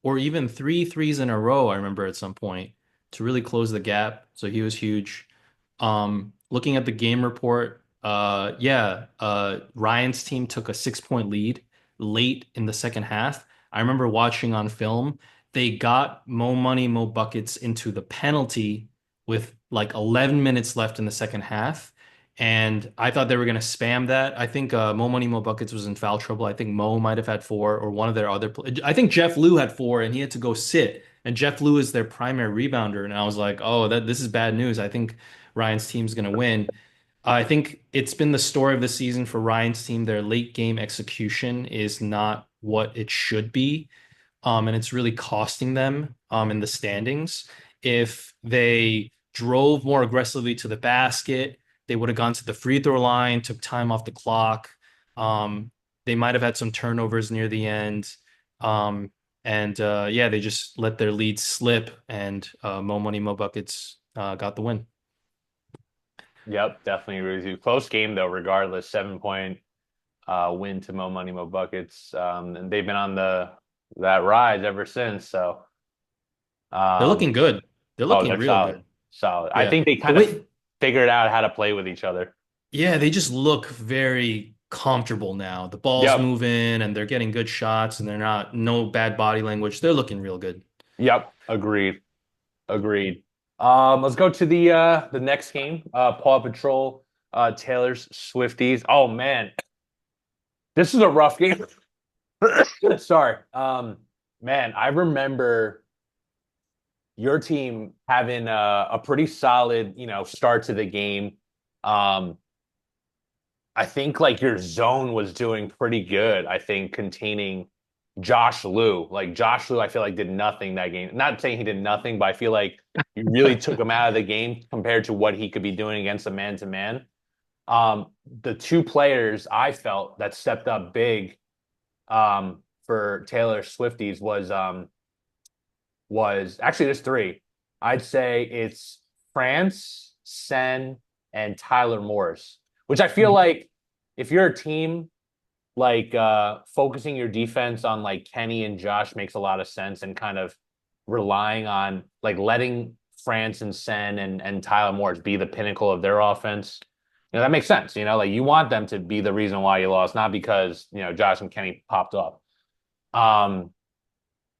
or even three threes in a row, I remember at some point to really close the gap. So he was huge. Looking at the game report, yeah, Ryan's team took a 6 point lead late in the second half. I remember watching on film, they got Mo Money, Mo Buckets into the penalty with like 11 minutes left in the second half. And I thought they were going to spam that. I think Mo Money, Mo Buckets was in foul trouble. I think Mo might have had four or one of their other. I think Jeff Lou had four and he had to go sit. And Jeff Lou is their primary rebounder. And I was like, oh, this is bad news. I think Ryan's team's going to win. I think it's been the story of the season for Ryan's team. Their late game execution is not what it should be. And it's really costing them in the standings. If they drove more aggressively to the basket, they would have gone to the free throw line, took time off the clock. Um, they might have had some turnovers near the end. And yeah, they just let their lead slip, and Mo Money, Mo Buckets got the win. Yep, definitely agree with you. Close game though, regardless. 7 point win to Mo Money, Mo Buckets. And they've been on the that rise ever since. So They're um, looking good. They're oh, looking they're real solid. good. Solid. I Yeah. think they The kind of way figured out how to play with each other. Yeah, they just look very comfortable now. The ball's Yep. moving and they're getting good shots and they're not no bad body language. They're looking real good. Yep. Agreed. Agreed. Let's go to the next game. Paw Patrol, Taylor's Swifties. Oh man, this is a rough game. Sorry. Man, I remember your team having a pretty solid, start to the game. Um, I think like your zone was doing pretty good. I think containing Josh Lou. Like Josh Lou, I feel like did nothing that game. Not saying he did nothing, but I feel like you really took him out of the game compared to what he could be doing against a man to man. The two players I felt that stepped up big for Taylor Swifties was actually there's three. I'd say it's France, Sen, and Tyler Morris, which I feel Mhm. like if you're a team like focusing your defense on like Kenny and Josh makes a lot of sense and kind of relying on like letting France and Sen and Tyler Morris be the pinnacle of their offense. that makes sense. Like you want them to be the reason why you lost, not because, Josh and Kenny popped up. Um,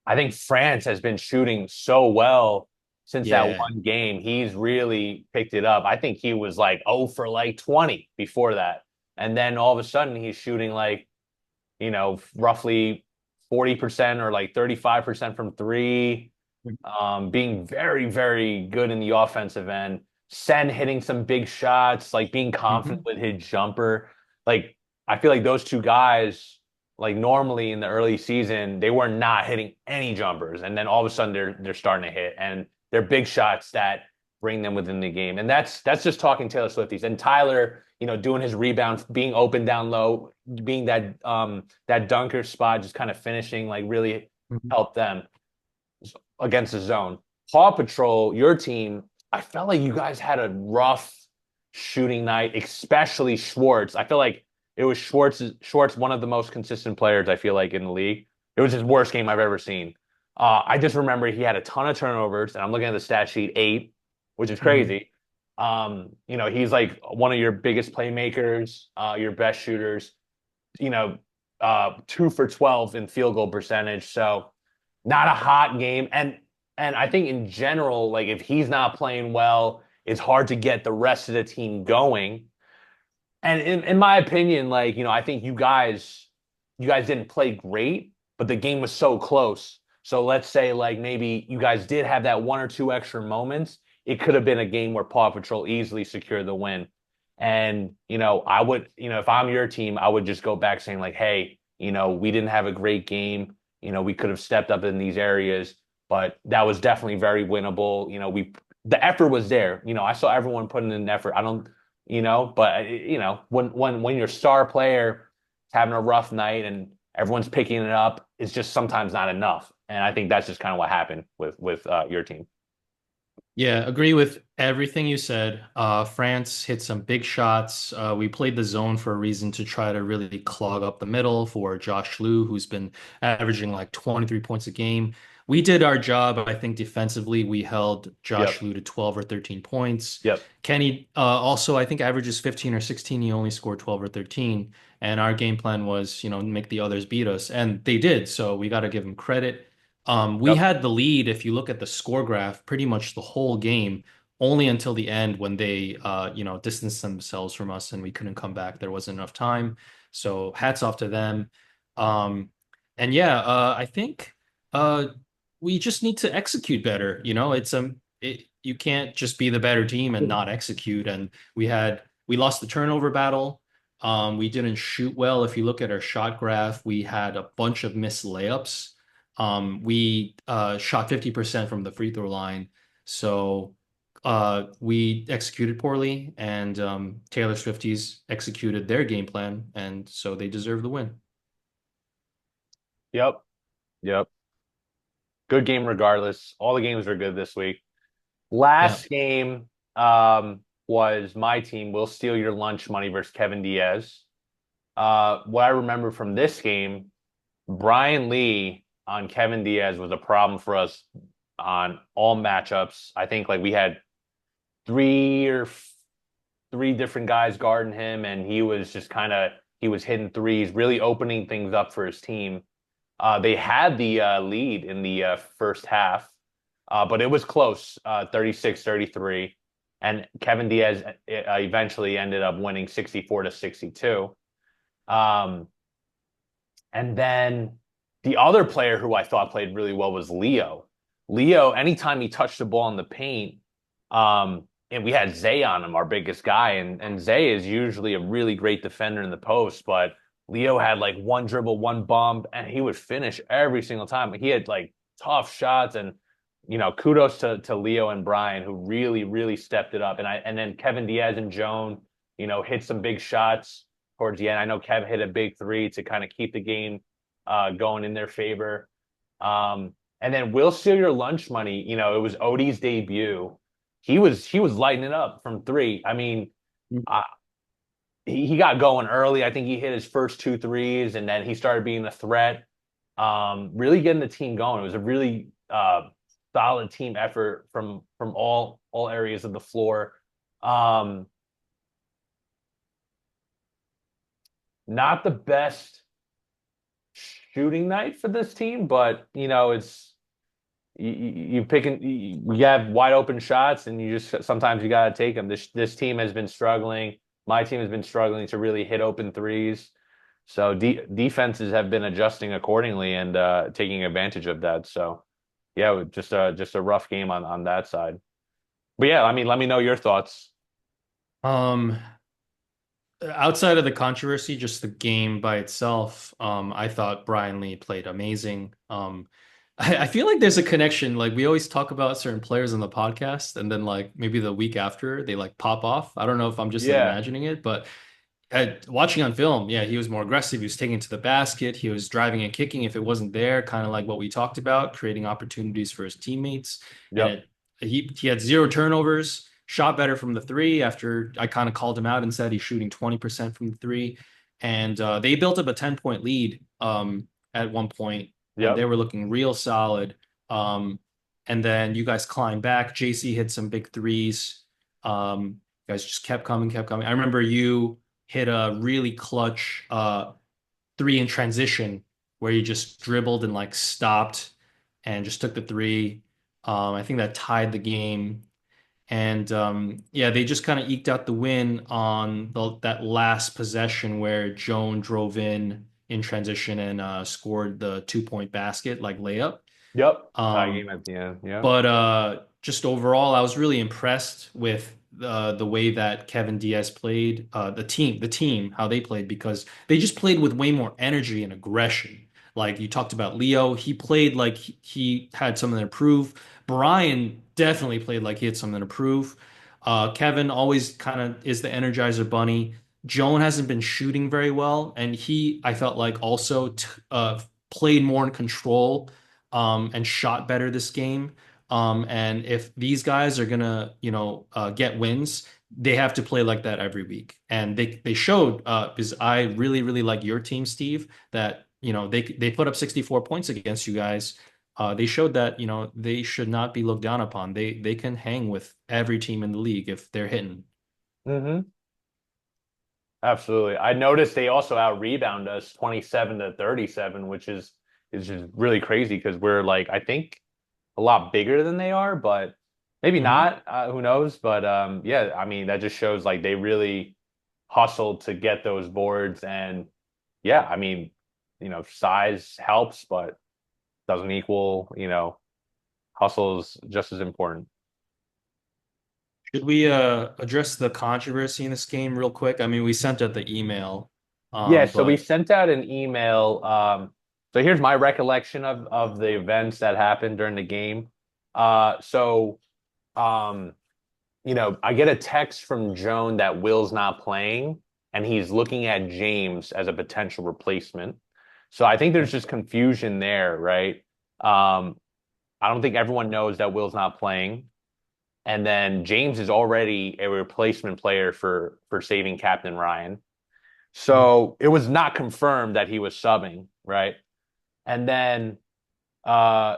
I think France has been shooting so well since that Yeah. one game. He's really picked it up. I think he was like 0 for like 20 before that. And then all of a sudden he's shooting like, roughly 40% or like 35% from three, being very, very good in the offensive end. Sen hitting some big shots, like being confident Mhm. with his jumper. Like, I feel like those two guys, like normally in the early season, they were not hitting any jumpers. And then all of a sudden they're starting to hit. And they're big shots that bring them within the game. And that's just talking Taylor Swifties. And Tyler, doing his rebounds, being open down low, being that dunker spot, just kind of finishing, like really Mhm. helped them against the zone. Paw Patrol, your team, I felt like you guys had a rough shooting night, especially Schwartz. I feel like it was Schwartz, one of the most consistent players I feel like in the league. It was his worst game I've ever seen. I just remember he had a ton of turnovers, and I'm looking at the stat sheet, 8, which is Mhm. crazy. He's like one of your biggest playmakers, your best shooters, you know, 2 for 12 in field goal percentage. So not a hot game. And I think in general, like if he's not playing well, it's hard to get the rest of the team going. And in my opinion, like, I think you guys didn't play great, but the game was so close. So let's say like maybe you guys did have that one or two extra moments. It could have been a game where Paw Patrol easily secured the win. And, I would, if I'm your team, I would just go back saying like, hey, we didn't have a great game. We could have stepped up in these areas, but that was definitely very winnable. The effort was there. I saw everyone putting in an effort. I don't, but when your star player is having a rough night and everyone's picking it up, it's just sometimes not enough. And I think that's just kind of what happened with your team. Yeah, agree with everything you said. France hit some big shots. We played the zone for a reason to try to really clog up the middle for Josh Liu, who's been averaging like 23 points a game. We did our job, I think, defensively. We held Josh Yep. Liu to 12 or 13 points. Yep. Kenny also, I think, averages 15 or 16. He only scored 12 or 13. And our game plan was, make the others beat us. And they did. So we got to give him credit. We Yep. had the lead, if you look at the score graph, pretty much the whole game, only until the end when they, distanced themselves from us and we couldn't come back. There wasn't enough time. So hats off to them. Um, and yeah, I think uh, we just need to execute better. You can't just be the better team and not execute. And we lost the turnover battle. We didn't shoot well. If you look at our shot graph, we had a bunch of missed layups. We shot 50% from the free throw line. So we executed poorly, and Taylor Swifties executed their game plan, and so they deserve the win. Yep. Yep. Good game regardless. All the games are good this week. Yeah. Last game was my team will steal your lunch money versus Kevin Diaz. What I remember from this game, Brian Lee on Kevin Diaz was a problem for us on all matchups. I think like we had three different guys guarding him, and he was just he was hitting threes, really opening things up for his team. They had the lead in the first half, but it was close, 36-33. And Kevin Diaz eventually ended up winning 64-62. Um, and then the other player who I thought played really well was Leo. Leo, anytime he touched the ball in the paint, and we had Zay on him, our biggest guy, and Zay is usually a really great defender in the post, but Leo had like one dribble, one bump, and he would finish every single time. He had like tough shots, and kudos to Leo and Brian who really, really stepped it up. And then Kevin Diaz and Joan, hit some big shots towards the end. I know Kev hit a big three to kind of keep the game going in their favor. And then we'll steal your lunch money. It was Odie's debut. He was lighting it up from three. I mean, uh, he got going early. I think he hit his first two threes, and then he started being a threat. Really getting the team going. It was a really solid team effort from all areas of the floor. Um, Not the best shooting night for this team, but it's you picking you have wide open shots, and you just sometimes you got to take them. This team has been struggling. My team has been struggling to really hit open threes. So defenses have been adjusting accordingly and taking advantage of that. So yeah, just a rough game on that side. But yeah, I mean, let me know your thoughts. Um, Outside of the controversy, just the game by itself, I thought Brian Lee played amazing. I feel like there's a connection. Like we always talk about certain players on the podcast, and then like maybe the week after they like pop off. I don't know if I'm just like Yeah. imagining it, but watching on film, yeah, he was more aggressive. He was taking it to the basket. He was driving and kicking if it wasn't there, kind of like what we talked about, creating opportunities for his teammates. And Yep. he had zero turnovers, shot better from the three after I kind of called him out and said he's shooting 20% from the three. And they built up a 10-point lead at one point, and they Yep. were looking real solid. Um, and then you guys climbed back. JC hit some big threes. You guys just kept coming, kept coming. I remember you hit a really clutch three in transition where you just dribbled and like stopped and just took the three. I think that tied the game. And yeah, they just kind of eked out the win on that last possession where Joan drove in transition and scored the 2-point basket, like layup. Yep. Tie Um, game at the end. Yeah. but just overall, I was really impressed with the way that Kevin Diaz played, the team, how they played because they just played with way more energy and aggression. Like you talked about Leo, he played like he had something to prove. Brian definitely played like he had something to prove. Kevin always kind of is the Energizer Bunny. Joan hasn't been shooting very well, and I felt like, also played more in control and shot better this game. And if these guys are gonna, get wins, they have to play like that every week. And they showed because I really really like your team, Steve, that they put up 64 points against you guys. They showed that they should not be looked down upon. They can hang with every team in the league if they're hitting. Mm-hmm. Absolutely. I noticed they also out rebound us 27 to 37, which is just really crazy because we're like I think a lot bigger than they are, but maybe Hmm. not. Who knows? But yeah, I mean that just shows like they really hustled to get those boards, and yeah, I mean, size helps, but doesn't equal, hustle is just as important. Should we address the controversy in this game real quick? I mean, we sent out the email, Yeah, so we but sent out an email. So here's my recollection of the events that happened during the game. So um, I get a text from Joan that Will's not playing, and he's looking at James as a potential replacement. So I think there's just confusion there, right? Um, I don't think everyone knows that Will's not playing. And then James is already a replacement player for saving Captain Ryan. So it was not confirmed that he was subbing, right? And then uh,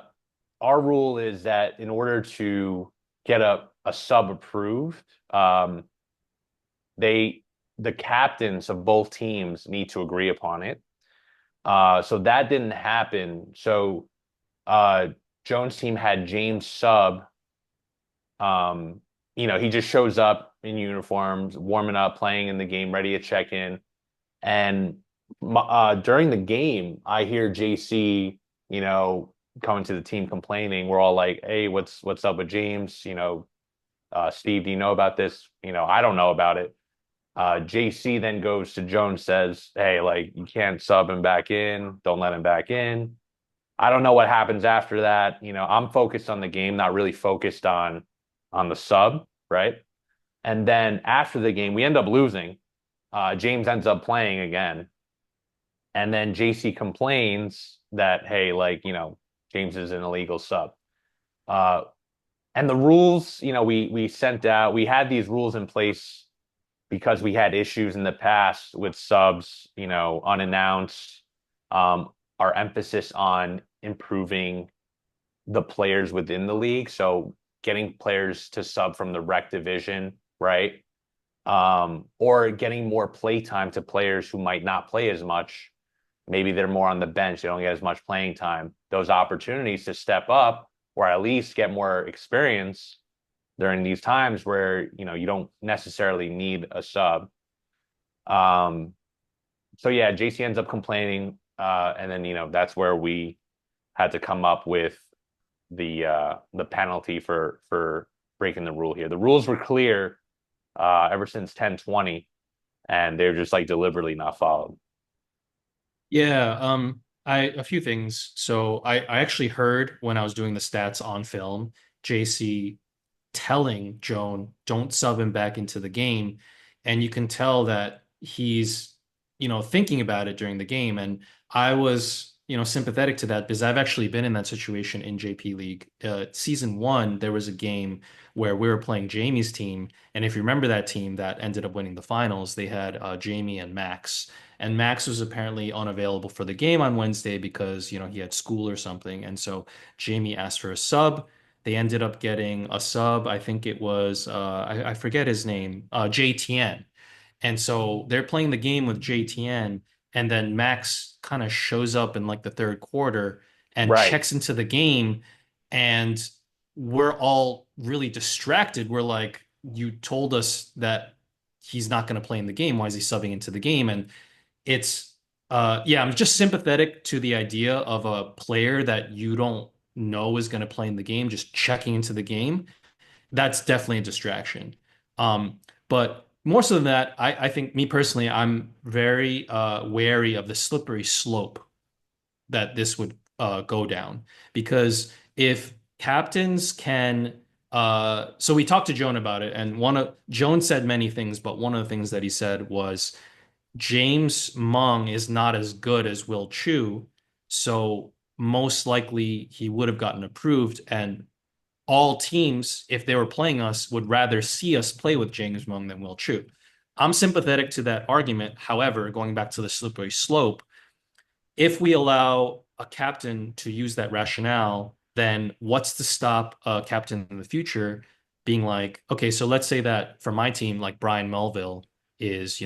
our rule is that in order to get a sub approved, they the captains of both teams need to agree upon it. So that didn't happen. So uh, Jones' team had James sub. Um, he just shows up in uniforms, warming up, playing in the game, ready to check in. And during the game, I hear JC, coming to the team complaining. We're all like, "Hey, what's up with James? Steve, do you know about this? I don't know about it." JC then goes to Jones, says, "Hey, like you can't sub him back in. Don't let him back in." I don't know what happens after that. I'm focused on the game, not really focused on the sub, right? And then after the game, we end up losing. James ends up playing again. And then JC complains that, hey, like, James is an illegal sub. Uh, and the rules, we sent out, we had these rules in place because we had issues in the past with subs, unannounced. Our emphasis on improving the players within the league. So getting players to sub from the rec division, right? or getting more play time to players who might not play as much. Maybe they're more on the bench, they don't get as much playing time. Those opportunities to step up or at least get more experience during these times where you don't necessarily need a sub. Um, so yeah, JC ends up complaining, and then that's where we had to come up with the penalty for breaking the rule here. The rules were clear ever since 1020, and they're just like deliberately not followed. Yeah, a few things. So I actually heard when I was doing the stats on film, JC telling Joan, don't sub him back into the game. And you can tell that he's, thinking about it during the game. And I was, sympathetic to that because I've actually been in that situation in JP League. Season one, there was a game where we were playing Jamie's team. And if you remember that team that ended up winning the finals, they had Jamie and Max. And Max was apparently unavailable for the game on Wednesday because, he had school or something. And so Jamie asked for a sub. They ended up getting a sub. I think it was I forget his name, JTN. And so they're playing the game with JTN, and then Max kind of shows up in like the third quarter and Right. checks into the game, and we're all really distracted. We're like, you told us that he's not going to play in the game. Why is he subbing into the game? And it's yeah, I'm just sympathetic to the idea of a player that you don't know is going to play in the game just checking into the game. That's definitely a distraction. But more so than that, I think me personally, I'm very wary of the slippery slope that this would go down. Because if captains can, so we talked to Joan about it, and Joan said many things, but one of the things that he said was James Mung is not as good as Will Chu, so most likely he would have gotten approved. And all teams, if they were playing us, would rather see us play with James Mung than Will Chu. I'm sympathetic to that argument. However, going back to the slippery slope, if we allow a captain to use that rationale, then what's to stop a captain in the future being like, okay, so let's say that for my team, like Brian Melville is,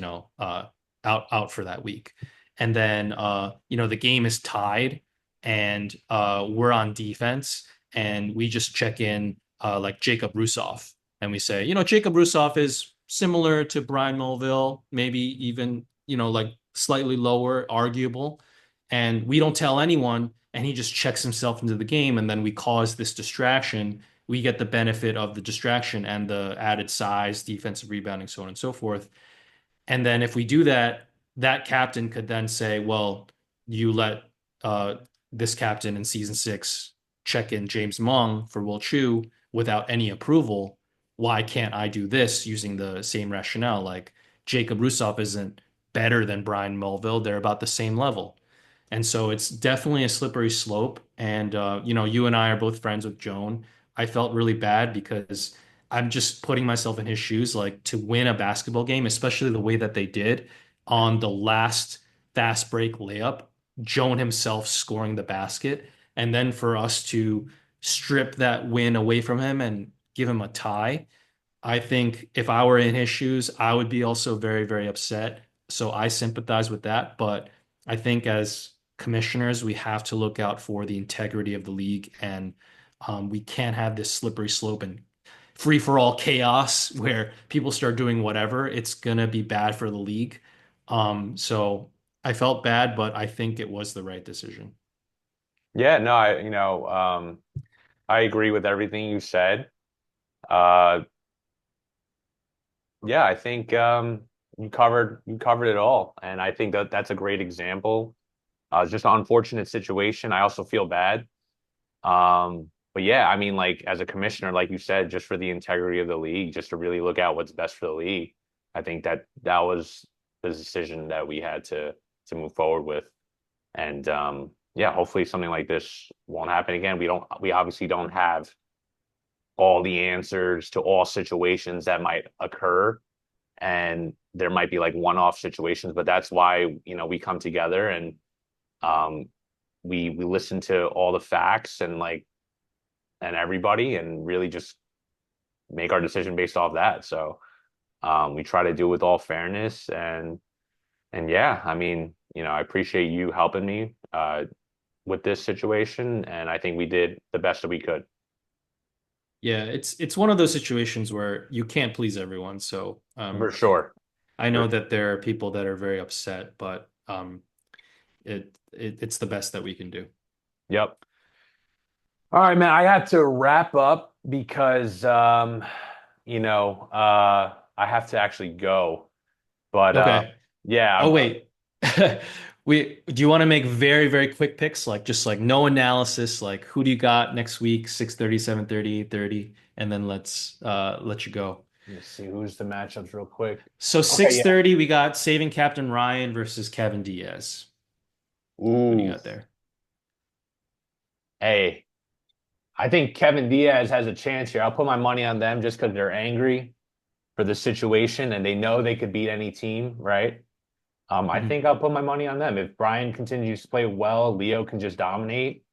out for that week. And then the game is tied and we're on defense and we just check in like Jacob Rusoff and we say, Jacob Rusoff is similar to Brian Melville, maybe even, like slightly lower, arguable, and we don't tell anyone, and he just checks himself into the game, and then we cause this distraction. We get the benefit of the distraction and the added size, defensive rebounding, so on and so forth. And then if we do that, that captain could then say, well, you let uh, this captain in season six check in James Mung for Will Chu without any approval. Why can't I do this using the same rationale? Like Jacob Rusoff isn't better than Brian Mulville. They're about the same level. And so it's definitely a slippery slope. And, you and I are both friends with Joan. I felt really bad because I'm just putting myself in his shoes, like to win a basketball game, especially the way that they did on the last fast break layup, Joan himself scoring the basket. And then for us to strip that win away from him and give him a tie. I think if I were in his shoes, I would be also very, very upset. So I sympathize with that. But I think as commissioners, we have to look out for the integrity of the league, and we can't have this slippery slope and free for all chaos where people start doing whatever. It's gonna be bad for the league. So I felt bad, but I think it was the right decision. Yeah, no, I agree with everything you said. Uh, yeah, I think you covered it all, and I think that that's a great example. It's just an unfortunate situation. I also feel bad. But yeah, I mean, like as a commissioner, like you said, just for the integrity of the league, just to really look out what's best for the league, I think that was the decision that we had to move forward with. And yeah, hopefully something like this won't happen again. We obviously don't have all the answers to all situations that might occur, and there might be like one-off situations, but that's why, we come together and um we listen to all the facts and like and everybody and really just make our decision based off that. So We try to do it with all fairness and yeah, I mean, I appreciate you helping me with this situation, and I think we did the best that we could. Yeah, it's one of those situations where you can't please everyone. So For sure. I For know that there are people that are very upset, but it's the best that we can do. Yep. All right, man. I have to wrap up because I have to actually go. But Okay. yeah, Oh wait. We do you want to make very, very quick picks, like just like no analysis, like who do you got next week, 6:30, 7:30, 8:30, and then let's let you go. let's see who's the matchups real quick. So Okay, yeah. 6:30 we got Saving Captain Ryan versus Kevin Diaz. Who do you Ooh. got there? Hey, I think Kevin Diaz has a chance here. I'll put my money on them just because they're angry for the situation and they know they could beat any team, right? I Mhm. think I'll put my money on them. If Brian continues to play well, Leo can just dominate,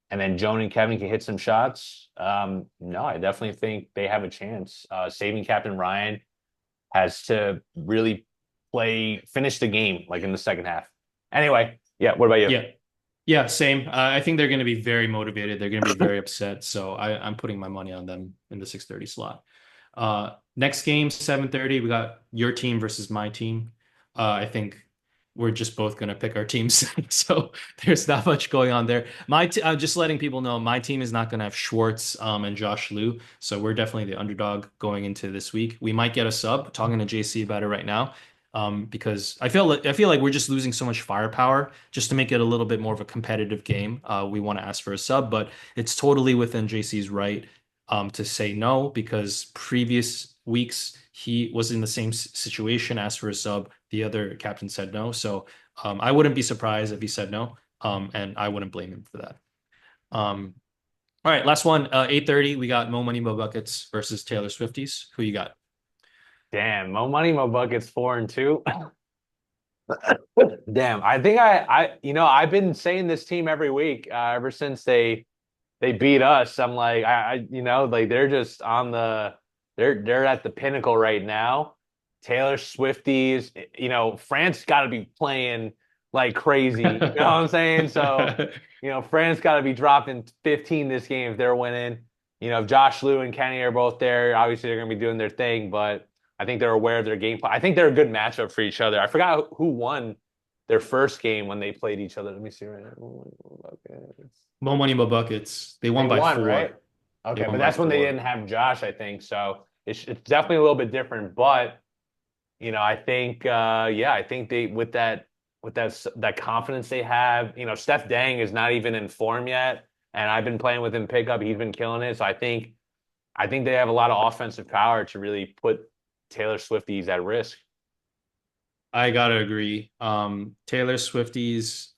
and then Joan and Kevin can hit some shots. No, I definitely think they have a chance. Saving Captain Ryan has to really finish the game like in the second half. Anyway, yeah, what about you? Yeah. Yeah, same. I think they're going to be very motivated. They're going to be very upset. So I'm putting my money on them in the 6:30 slot. Next game, 7:30, we got your team versus my team. I think we're just both going to pick our teams. So there's not much going on there. I'm just letting people know my team is not going to have Schwartz and Josh Liu. So we're definitely the underdog going into this week. We might get a sub, talking to JC about it right now. Because I feel like we're just losing so much firepower just to make it a little bit more of a competitive game. We want to ask for a sub, but it's totally within JC's right to say no because previous weeks he was in the same situation, asked for a sub. The other captain said no, so I wouldn't be surprised if he said no, and I wouldn't blame him for that. Um, all right, last one, 8:30. We got Mo Money Mo Buckets versus Taylor Swifties. Who you got? Damn, Mo Money, Mo Buckets 4-2. Damn, I think I've been saying this team every week ever since they beat us. I'm like, like they're just on they're at the pinnacle right now. Taylor Swifties, France got to be playing like crazy. You know what I'm saying? So, France got to be dropping 15 this game if they're winning. If Josh Liu and Kenny are both there, obviously they're going to be doing their thing, but I think they're aware of their game plan. I think they're a good matchup for each other. I forgot who won their first game when they played each other. Let me see right now. Okay. Mo Money Mo Buckets. They They won by won, right? 4. They Okay, won but by that's when they 4. didn't have Josh, I think. So it's definitely a little bit different. But I think yeah, I think they with that confidence they have. Steph Dang is not even in form yet, and I've been playing with him pickup. He's been killing it. So I think they have a lot of offensive power to really put Taylor Swifties at risk. I gotta agree. Taylor Swifties,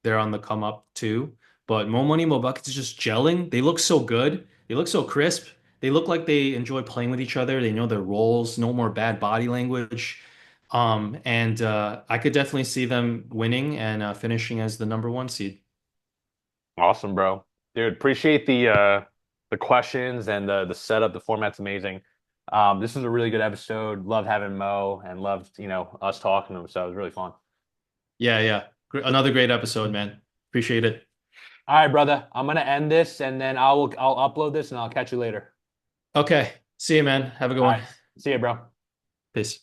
they're on the come up too. But Mo Money Mo Buckets is just gelling. They look so good. They look so crisp. They look like they enjoy playing with each other. They know their roles. No more bad body language. And I could definitely see them winning and finishing as the number 1 seed. Awesome, bro. Dude, appreciate the questions and the setup. The format's amazing. This was a really good episode. Loved having Mo and loved, us talking to him. So it was really fun. Yeah, yeah. Another great episode, man. Appreciate it. All right, brother. I'm gonna end this and then I'll upload this and I'll catch you later. Okay. See you, man. Have a good All one. right. See you, bro. Peace.